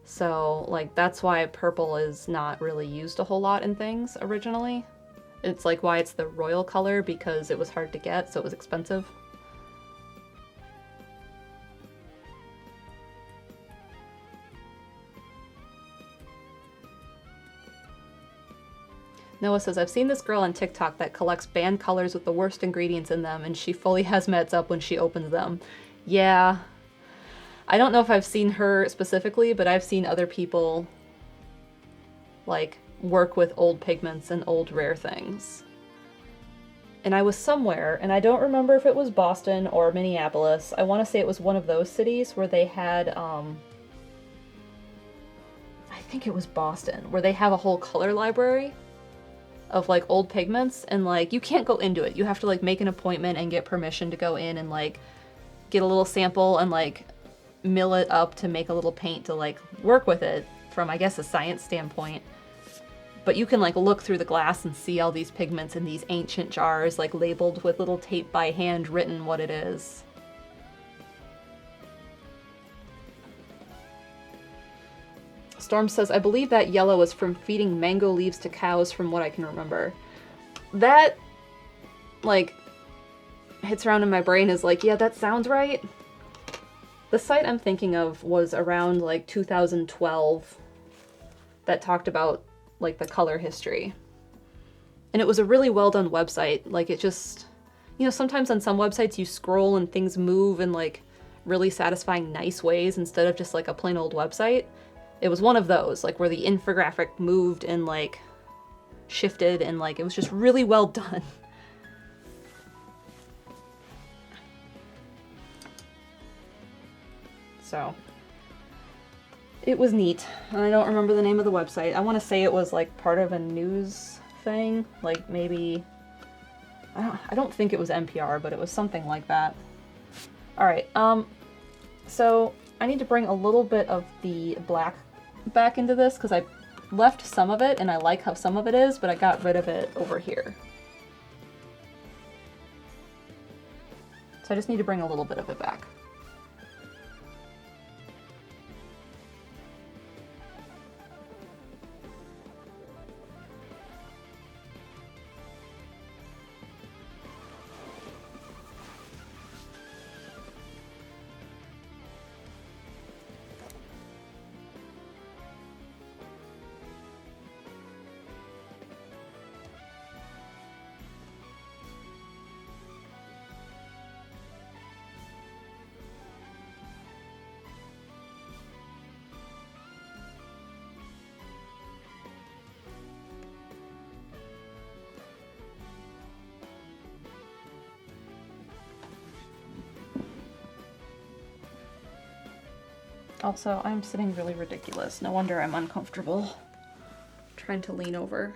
So, like, that's why purple is not really used a whole lot in things originally. It's, like, why it's the royal color, because it was hard to get, so it was expensive. Noah says, I've seen this girl on TikTok that collects banned colors with the worst ingredients in them, and she fully hazmats up when she opens them. Yeah. I don't know if I've seen her specifically, but I've seen other people, like, work with old pigments and old rare things. And I was somewhere, and I don't remember if it was Boston or Minneapolis. I want to say it was one of those cities where they had, I think it was Boston, where they have a whole color library of, like, old pigments, and, like, you can't go into it. You have to, like, make an appointment and get permission to go in and, like, get a little sample and, like, mill it up to make a little paint to, like, work with it from, I guess, a science standpoint. But you can, like, look through the glass and see all these pigments in these ancient jars, like, labeled with little tape by hand written what it is. Storm says, I believe that yellow is from feeding mango leaves to cows from what I can remember. That, like, hits around in my brain is like, yeah, that sounds right. The site I'm thinking of was around, like, 2012 that talked about, like, the color history. And it was a really well done website. Like, it just, you know, sometimes on some websites you scroll and things move in, like, really satisfying, nice ways instead of just, like, a plain old website. It was one of those, like, where the infographic moved and, like, shifted, and, like, it was just really well done. So, it was neat. I don't remember the name of the website. I want to say it was, like, part of a news thing, like, maybe, I don't think it was NPR, but it was something like that. Alright, so I need to bring a little bit of the black back into this, because I left some of it, and I like how some of it is, but I got rid of it over here. So I just need to bring a little bit of it back. Also, I'm sitting really ridiculous. No wonder I'm uncomfortable trying to lean over.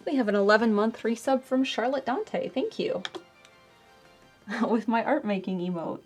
We have an 11-month resub from Charlotte Dante. Thank you. With my art making emote.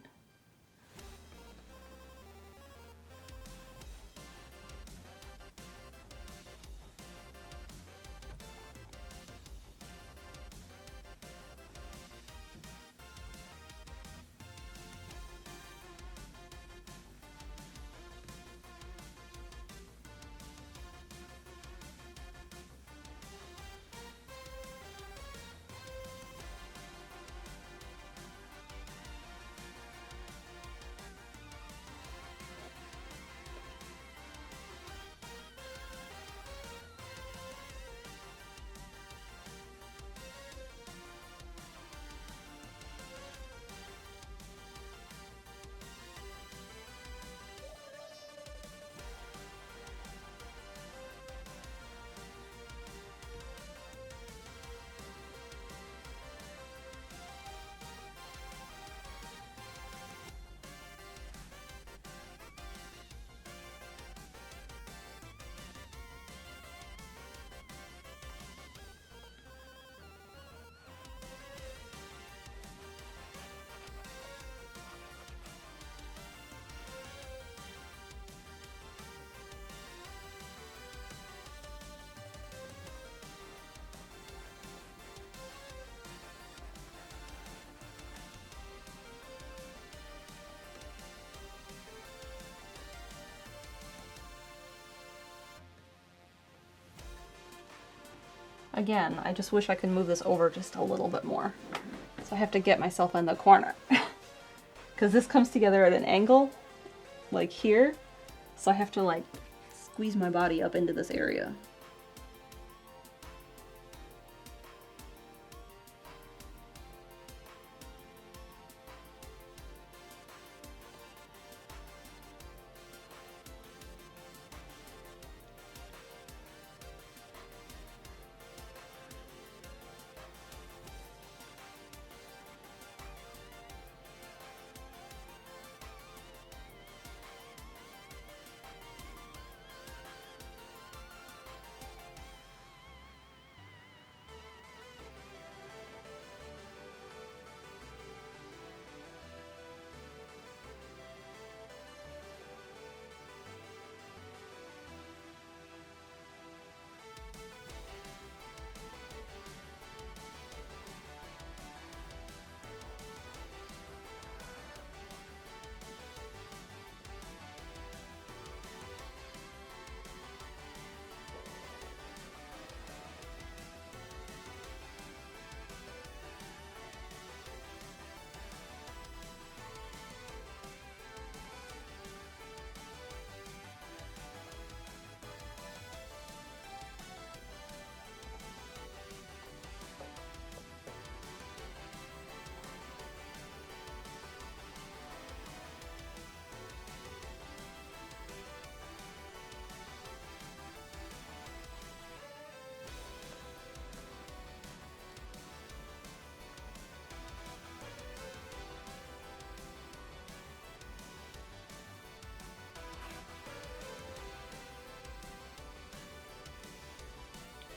Again, I just wish I could move this over just a little bit more. So I have to get myself in the corner. Because this comes together at an angle, like here. So I have to like squeeze my body up into this area.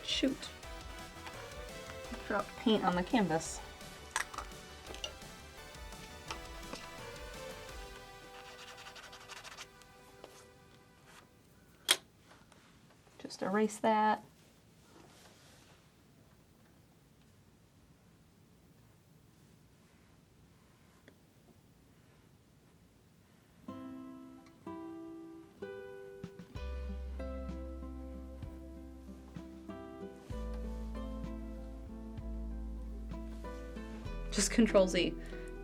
Shoot. Dropped paint on the canvas. Just erase that. Just Control Z.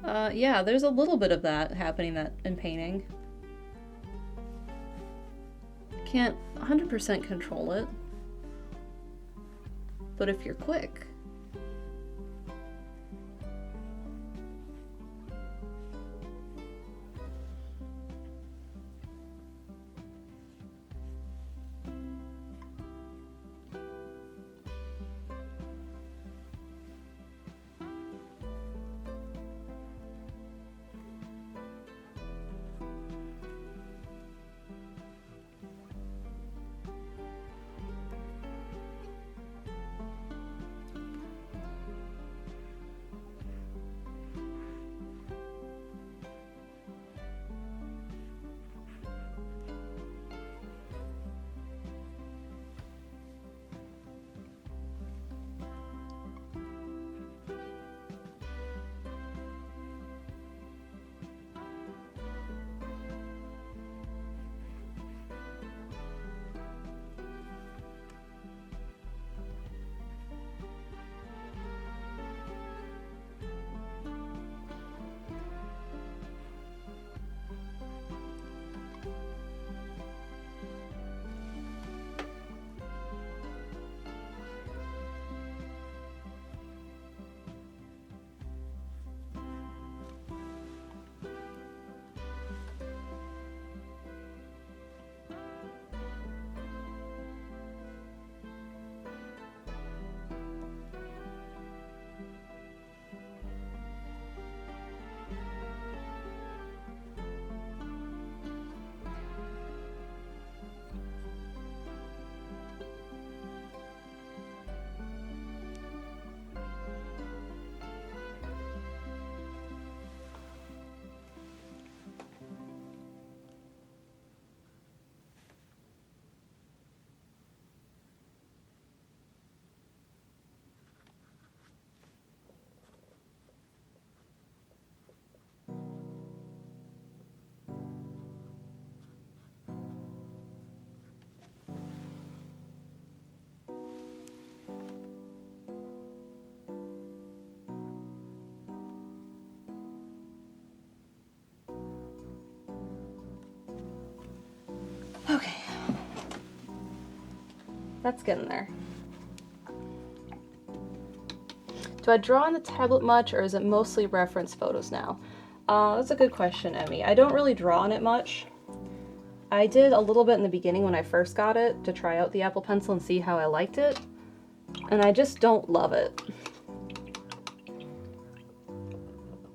Yeah, there's a little bit of that happening in painting. Can't 100% control it, but if you're quick. Okay. That's getting there. Do I draw on the tablet much, or is it mostly reference photos now? That's a good question, Emmy. I don't really draw on it much. I did a little bit in the beginning when I first got it to try out the Apple Pencil and see how I liked it, and I just don't love it.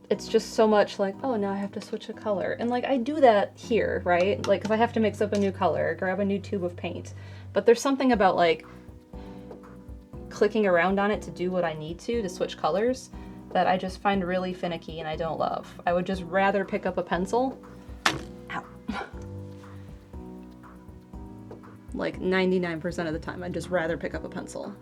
It's just so much like, oh, now I have to switch a color. And like, I do that here, right? Like, if I have to mix up a new color, grab a new tube of paint. But there's something about like clicking around on it to do what I need to switch colors that I just find really finicky and I don't love. I would just rather pick up a pencil. Ow. Like 99% of the time, I'd just rather pick up a pencil.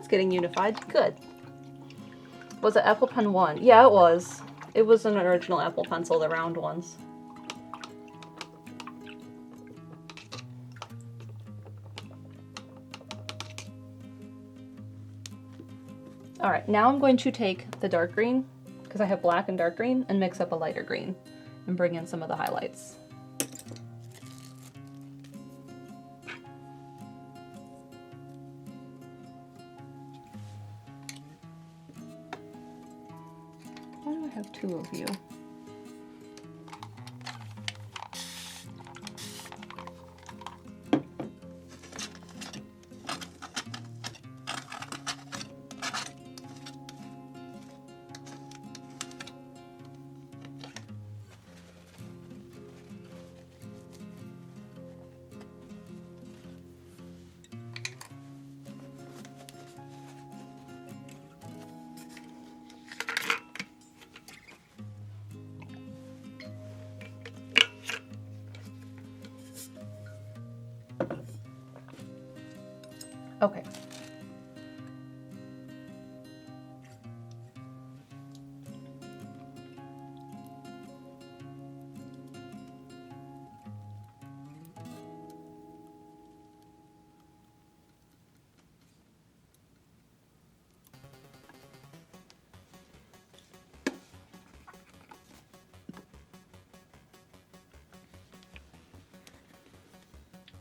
That's getting unified. Good. Was it Apple Pen 1? Yeah, it was. It was an original Apple Pencil, the round ones. All right, now I'm going to take the dark green, because I have black and dark green, and mix up a lighter green and bring in some of the highlights. Why do I have two of you? Okay.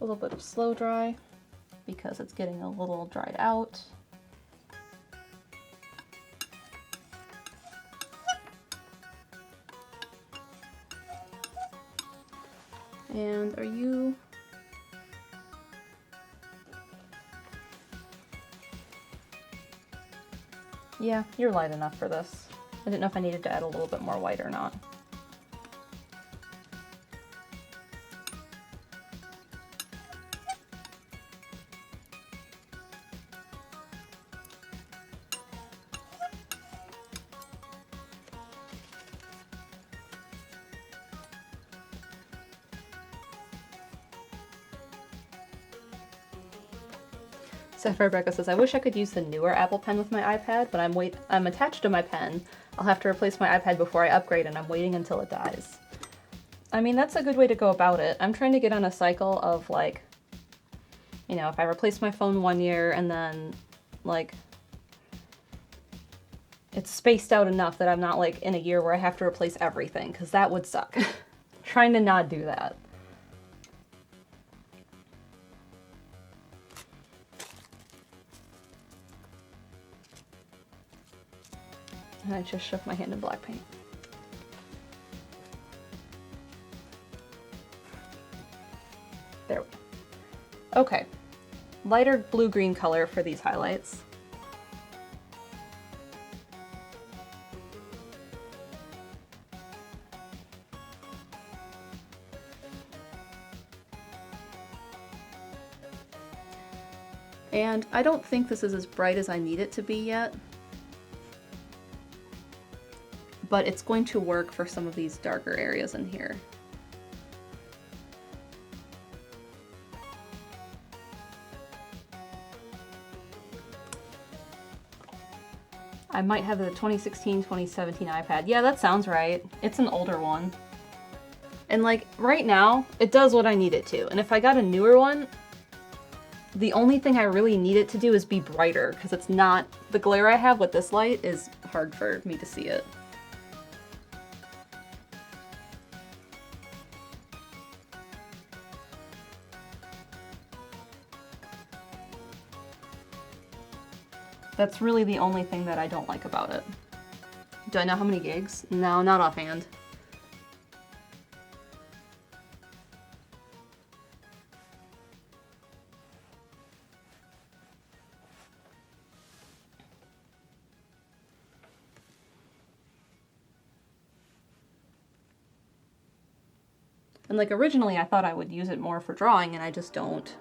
A little bit of slow dry because it's getting a little dried out. And are you... Yeah, you're light enough for this. I didn't know if I needed to add a little bit more white or not. Sapphire Becca says, I wish I could use the newer Apple Pen with my iPad, but I'm attached to my pen. I'll have to replace my iPad before I upgrade, and I'm waiting until it dies. I mean, that's a good way to go about it. I'm trying to get on a cycle of, like, you know, if I replace my phone 1 year and then, like, it's spaced out enough that I'm not, like, in a year where I have to replace everything, because that would suck. Trying to not do that. And I just shook my hand in black paint. There we go. Okay. Lighter blue-green color for these highlights. And I don't think this is as bright as I need it to be yet, but it's going to work for some of these darker areas in here. I might have the 2016, 2017 iPad. Yeah, that sounds right. It's an older one. And like right now, it does what I need it to. And if I got a newer one, the only thing I really need it to do is be brighter, because it's not, the glare I have with this light is hard for me to see it. That's really the only thing that I don't like about it. Do I know how many gigs? No, not offhand. And like originally I thought I would use it more for drawing, and I just don't.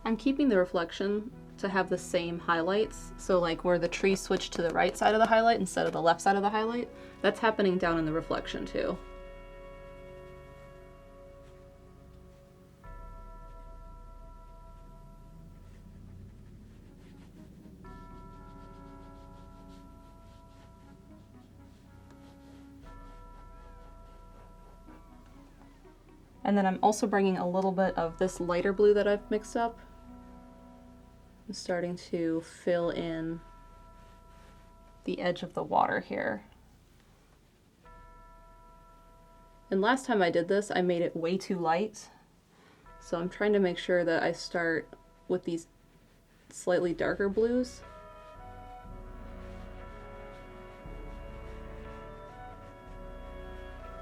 I'm keeping the reflection to have the same highlights. So like where the tree switched to the right side of the highlight instead of the left side of the highlight, that's happening down in the reflection too. And then I'm also bringing a little bit of this lighter blue that I've mixed up. I'm starting to fill in the edge of the water here. And last time I did this, I made it way too light. So I'm trying to make sure that I start with these slightly darker blues.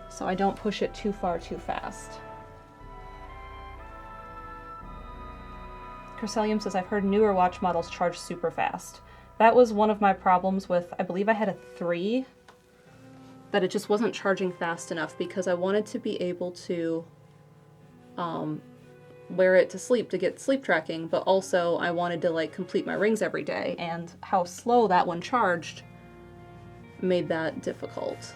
So I don't push it too far too fast. Crescelium says, I've heard newer watch models charge super fast. That was one of my problems with, I believe I had a 3, that it just wasn't charging fast enough because I wanted to be able to wear it to sleep to get sleep tracking, but also I wanted to like complete my rings every day, and how slow that one charged made that difficult.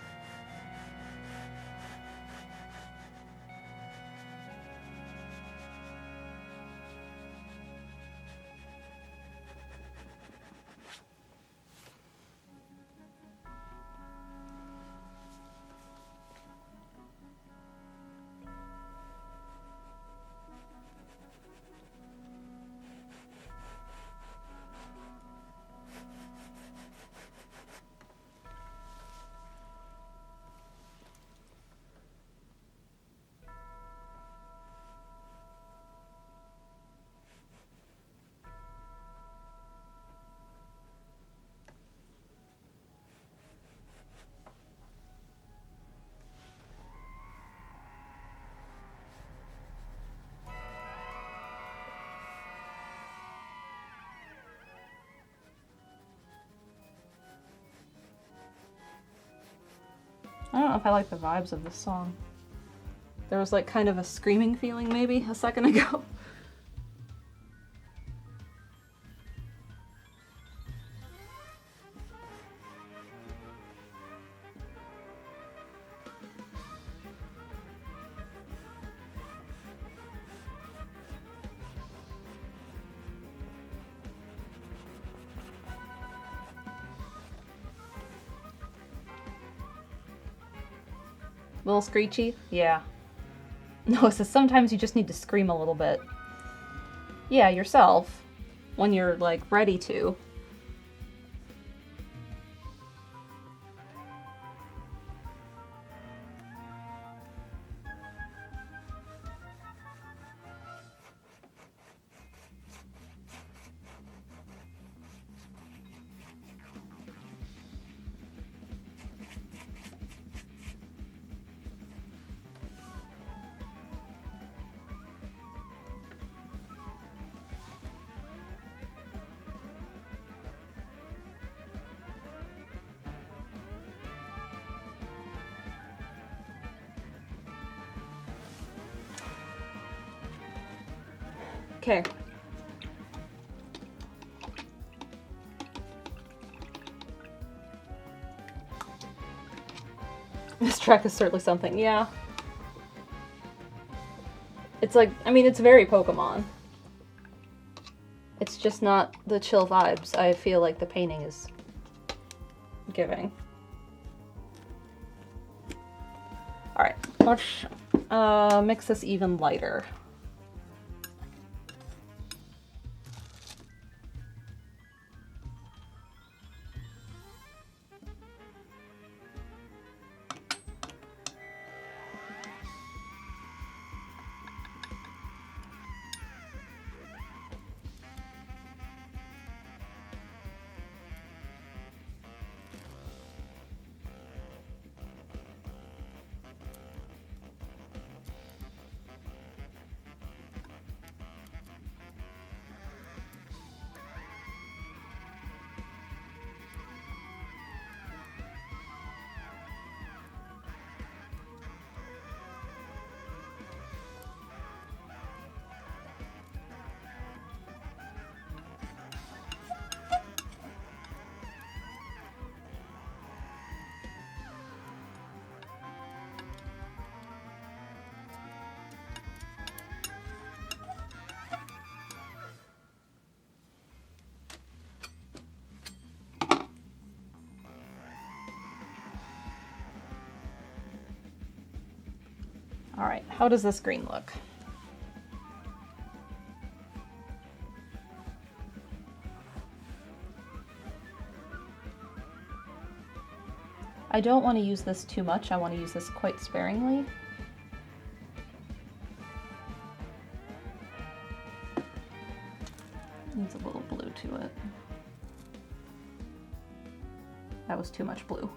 I don't know if I like the vibes of this song. There was like kind of a screaming feeling maybe a second ago. A little screechy? Yeah. No, it says sometimes you just need to scream a little bit. Yeah, yourself. When you're like ready to. Okay. This track is certainly something, yeah. It's like, I mean, it's very Pokemon. It's just not the chill vibes I feel like the painting is giving. Alright, let's mix this even lighter. All right, how does this green look? I don't want to use this too much. I want to use this quite sparingly. Needs a little blue to it. That was too much blue.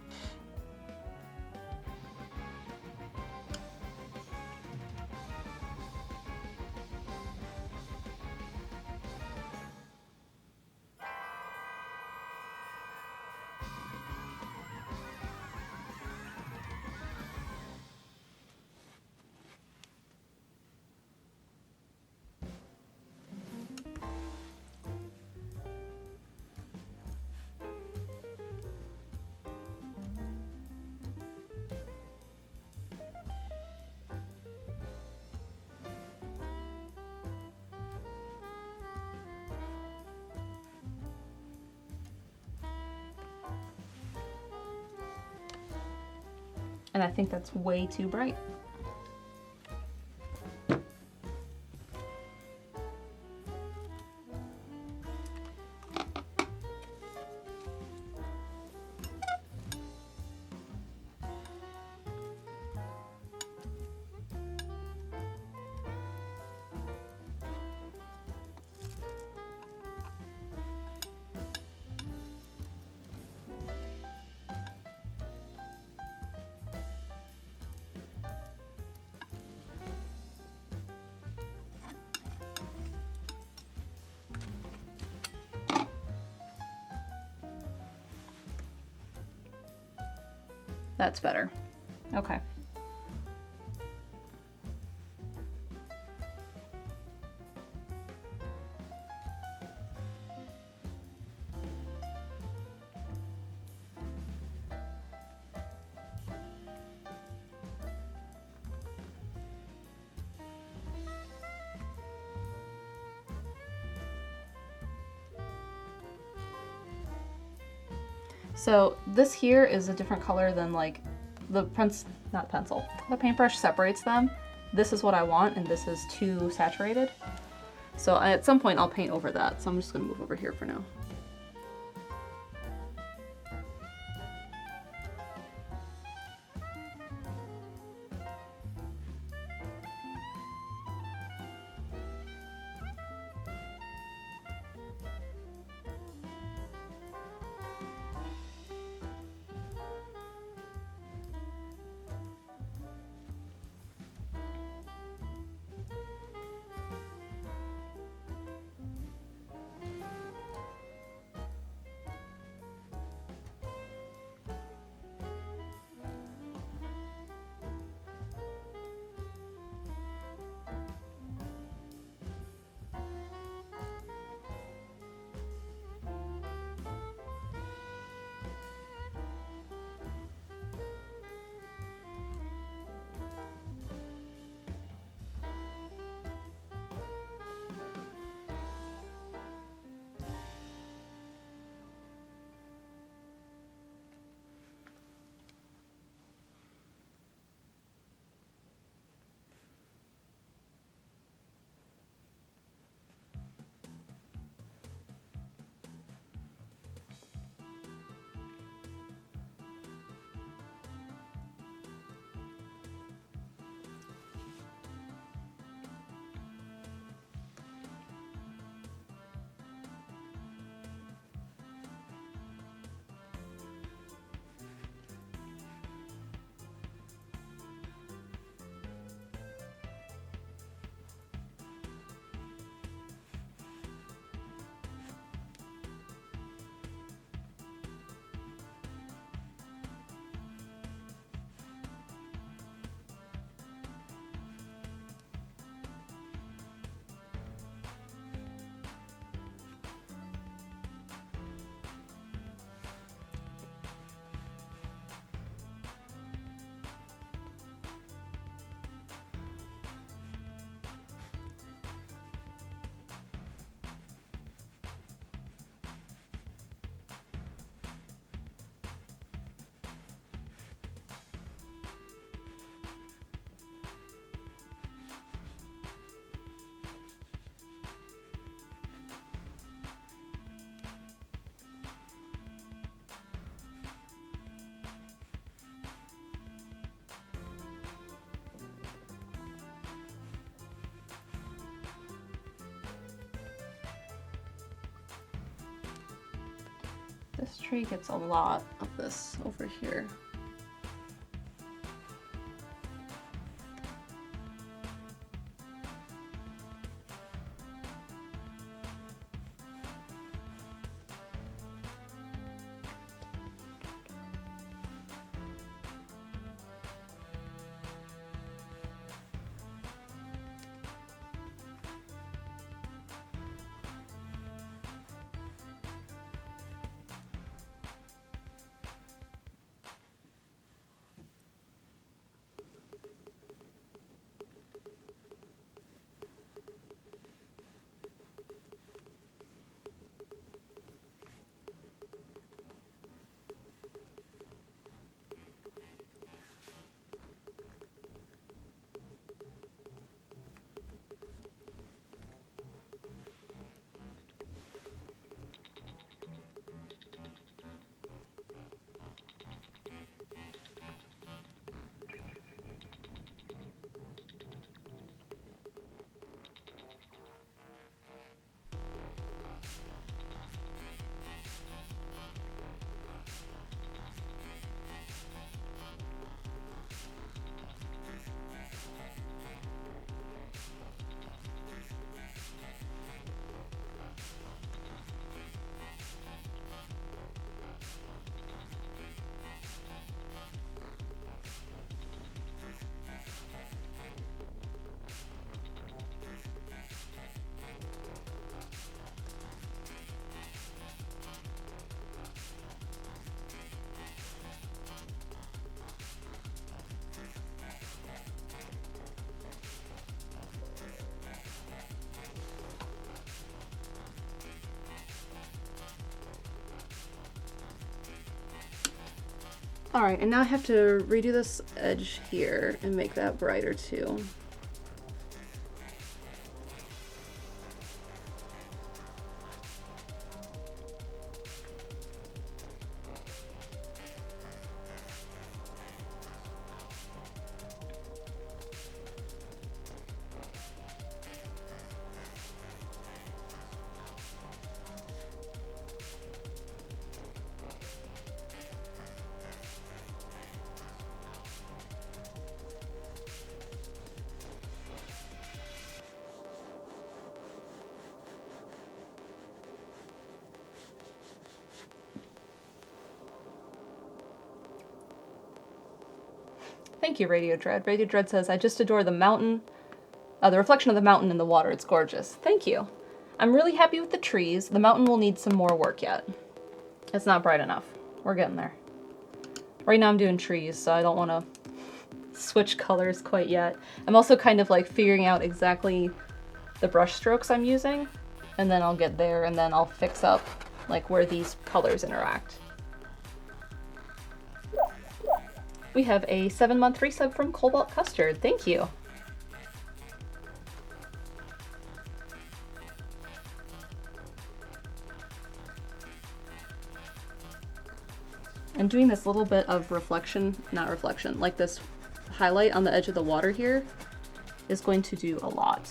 And I think that's way too bright. That's better. Okay. So this here is a different color than like the the paintbrush separates them. This is what I want and this is too saturated. So at some point I'll paint over that. So I'm just gonna move over here for now. This tree gets a lot of this over here. All right, and now I have to redo this edge here and make that brighter too. Thank you, Radio Dread. Radio Dread says, I just adore the mountain, the reflection of the mountain in the water. It's gorgeous. Thank you. I'm really happy with the trees. The mountain will need some more work yet. It's not bright enough. We're getting there. Right now I'm doing trees, so I don't want to switch colors quite yet. I'm also kind of like figuring out exactly the brush strokes I'm using, and then I'll get there, and then I'll fix up like where these colors interact. We have a 7-month resub from Cobalt Custard. Thank you. And doing this little bit of reflection, not reflection, like this highlight on the edge of the water here is going to do a lot.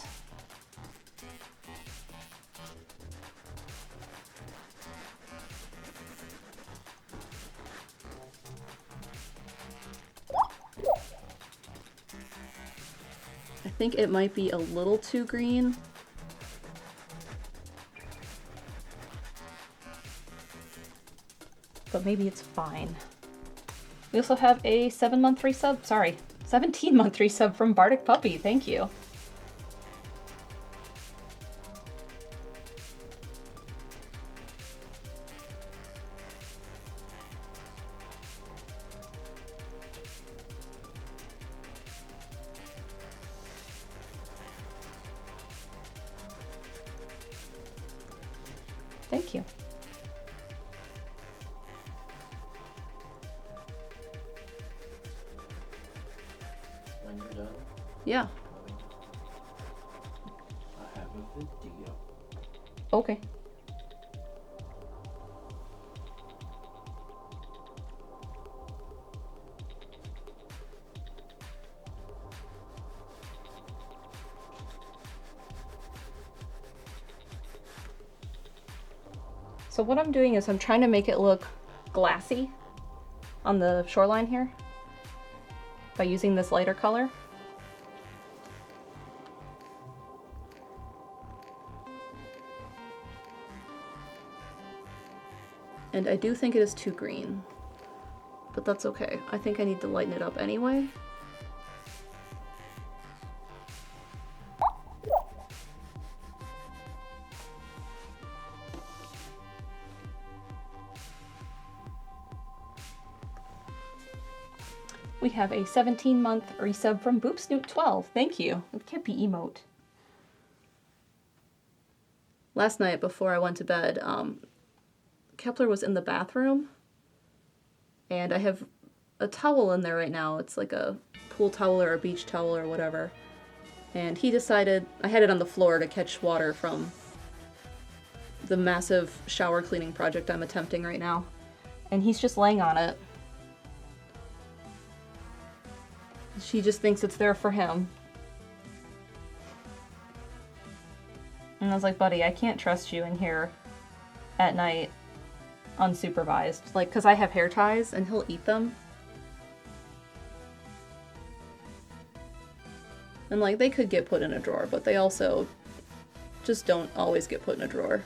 I think it might be a little too green. But maybe it's fine. We also have a 7-month resub, sorry, 17-month resub from Bardic Puppy. Thank you. Thank you. When you're done, Yeah. I have a video. Okay. So what I'm doing is I'm trying to make it look glassy on the shoreline here by using this lighter color. And I do think it is too green, but that's okay. I think I need to lighten it up anyway. We have a 17-month resub from BoopSnoot12. Thank you. It can't be emote. Last night before I went to bed, Kepler was in the bathroom, and I have a towel in there right now. It's like a pool towel or a beach towel or whatever. And he decided, I had it on the floor to catch water from the massive shower cleaning project I'm attempting right now. And he's just laying on it. She just thinks it's there for him. And I was like, buddy, I can't trust you in here at night unsupervised. Like, because I have hair ties and he'll eat them. And like, they could get put in a drawer, but they also just don't always get put in a drawer.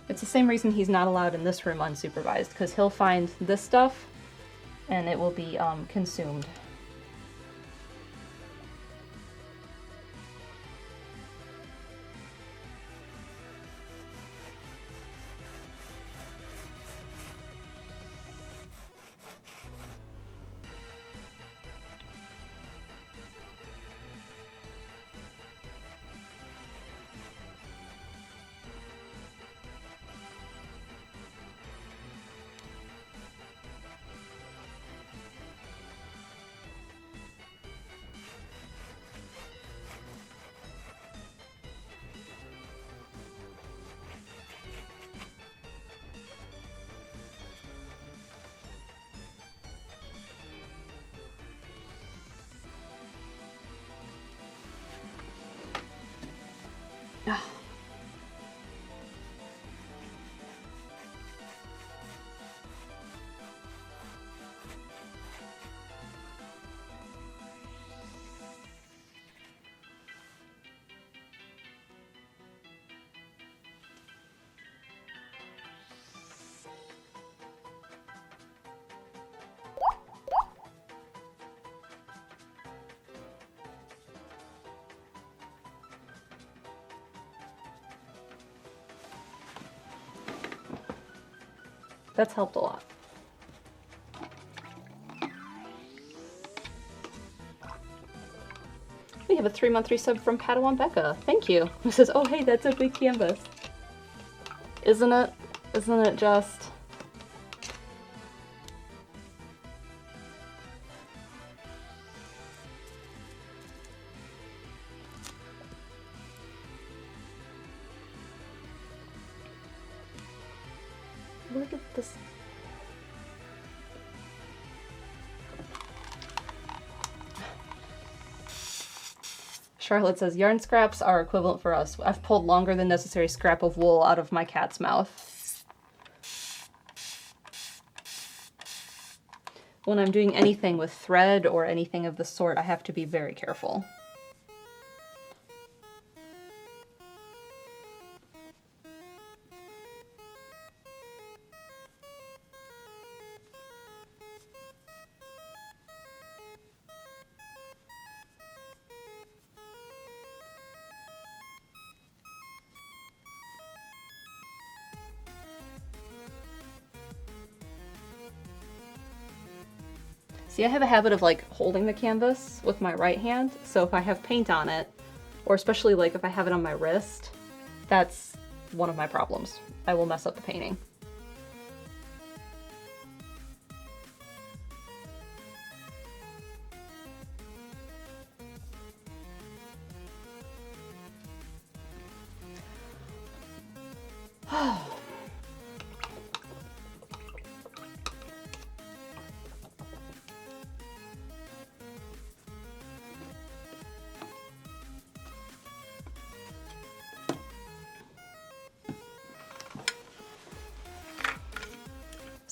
It's the same reason he's not allowed in this room unsupervised, because he'll find this stuff and it will be consumed. That's helped a lot. We have a 3-month resub from Padawan Becca. Thank you. It says, oh hey, that's a big canvas. Isn't it? Isn't it just? Where did this... Charlotte says, yarn scraps are equivalent for us. I've pulled longer than necessary scrap of wool out of my cat's mouth. When I'm doing anything with thread or anything of the sort, I have to be very careful. See, I have a habit of like holding the canvas with my right hand, so if I have paint on it, or especially like if I have it on my wrist, that's one of my problems. I will mess up the painting.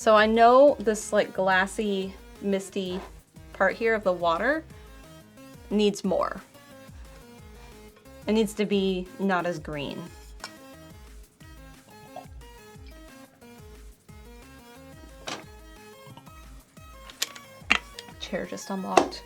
So I know this like glassy, misty part here of the water needs more. It needs to be not as green. Chair just unlocked.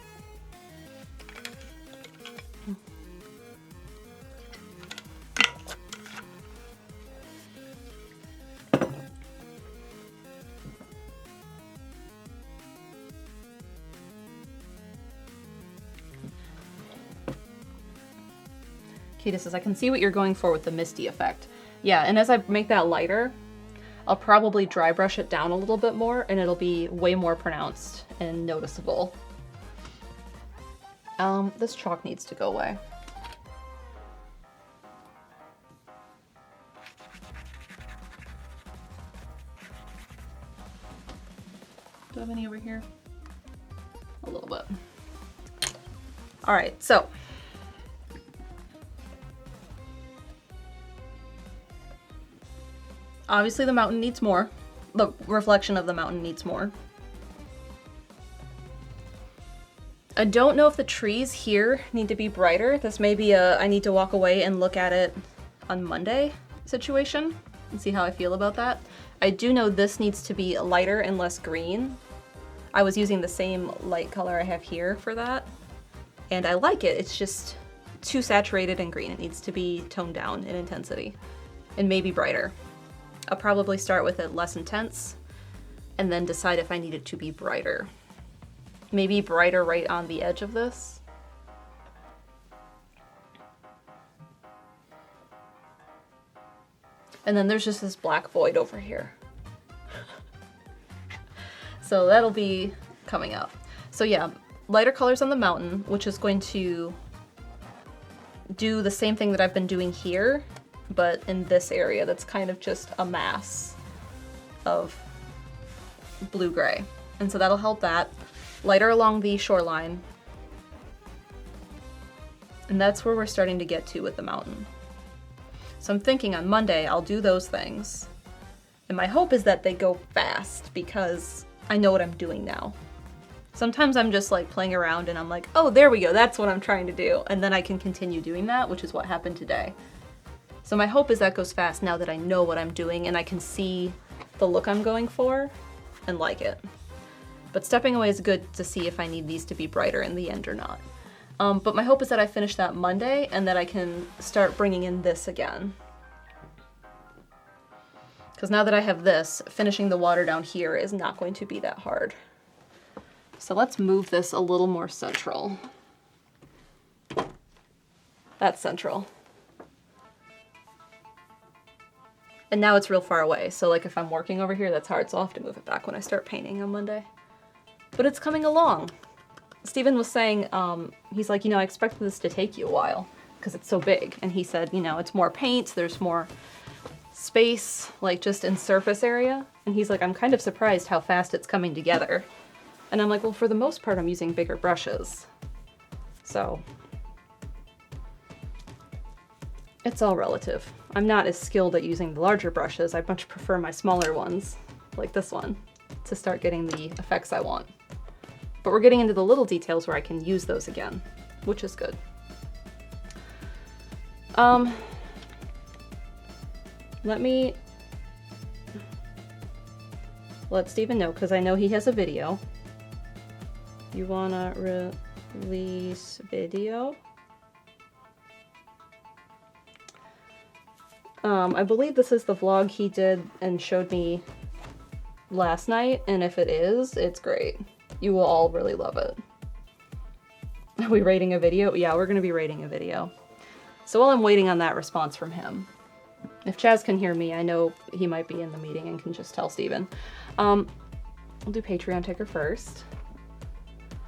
Katie says, I can see what you're going for with the misty effect. Yeah, and as I make that lighter, I'll probably dry brush it down a little bit more and it'll be way more pronounced and noticeable. This chalk needs to go away. Do I have any over here? A little bit. All right, so obviously the mountain needs more. The reflection of the mountain needs more. I don't know if the trees here need to be brighter. This may be a I need to walk away and look at it on Monday situation and see how I feel about that. I do know this needs to be lighter and less green. I was using the same light color I have here for that, and I like it. It's just too saturated and green. It needs to be toned down in intensity and maybe brighter. I'll probably start with it less intense and then decide if I need it to be brighter. Maybe brighter right on the edge of this. And then there's just this black void over here. So that'll be coming up. So yeah, lighter colors on the mountain, which is going to do the same thing that I've been doing here, but in this area that's kind of just a mass of blue-gray. And so that'll help that. Lighter along the shoreline. And that's where we're starting to get to with the mountain. So I'm thinking on Monday I'll do those things. And my hope is that they go fast because I know what I'm doing now. Sometimes I'm just like playing around and I'm like, oh, there we go, that's what I'm trying to do. And then I can continue doing that, which is what happened today. So my hope is that goes fast now that I know what I'm doing and I can see the look I'm going for and like it. But stepping away is good to see if I need these to be brighter in the end or not. But my hope is that I finish that Monday and that I can start bringing in this again. Because now that I have this, finishing the water down here is not going to be that hard. So let's move this a little more central. That's central. And now it's real far away, so like if I'm working over here, that's hard, so I'll have to move it back when I start painting on Monday. But it's coming along. Steven was saying, he's like, you know, I expected this to take you a while, because it's so big. And he said, you know, it's more paint, there's more space, like just in surface area. And he's like, I'm kind of surprised how fast it's coming together. And I'm like, well, for the most part, I'm using bigger brushes. So it's all relative. I'm not as skilled at using the larger brushes. I much prefer my smaller ones, like this one, to start getting the effects I want. But we're getting into the little details where I can use those again, which is good. Let me let Steven know, because I know he has a video. You wanna release video? I believe this is the vlog he did and showed me last night, and if it is, it's great. You will all really love it. Are we rating a video? Yeah, we're gonna be rating a video. So while I'm waiting on that response from him, if Chaz can hear me, I know he might be in the meeting and can just tell Steven. We'll do Patreon ticker first.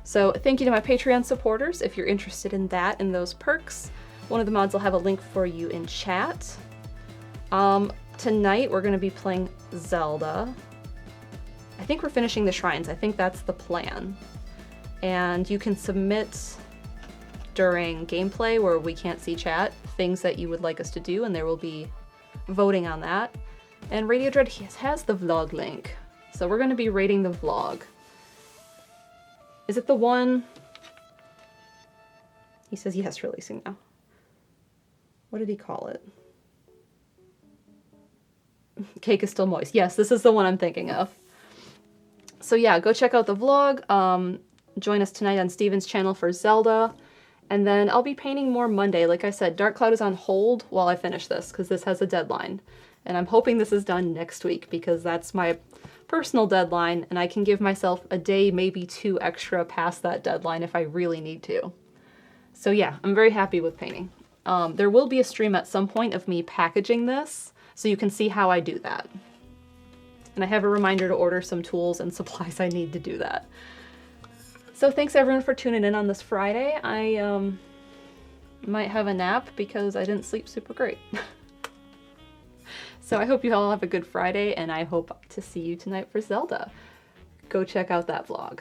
So thank you to my Patreon supporters. If you're interested in that and those perks, one of the mods will have a link for you in chat. Tonight we're going to be playing Zelda. I think we're finishing the shrines. I think that's the plan. And you can submit during gameplay where we can't see chat things that you would like us to do, and there will be voting on that. And Radio Dread has the vlog link. So we're going to be rating the vlog. Is it the one? He says yes, releasing now. What did he call it? Cake is still moist. Yes, this is the one I'm thinking of. So yeah, go check out the vlog. Join us tonight on Steven's channel for Zelda. And then I'll be painting more Monday. Like I said, Dark Cloud is on hold while I finish this because this has a deadline. And I'm hoping this is done next week because that's my personal deadline and I can give myself a day, maybe 2 extra past that deadline if I really need to. So yeah, I'm very happy with painting. There will be a stream at some point of me packaging this so you can see how I do that. And I have a reminder to order some tools and supplies I need to do that. So thanks everyone for tuning in on this Friday. I might have a nap because I didn't sleep super great. So I hope you all have a good Friday and I hope to see you tonight for Zelda. Go check out that vlog.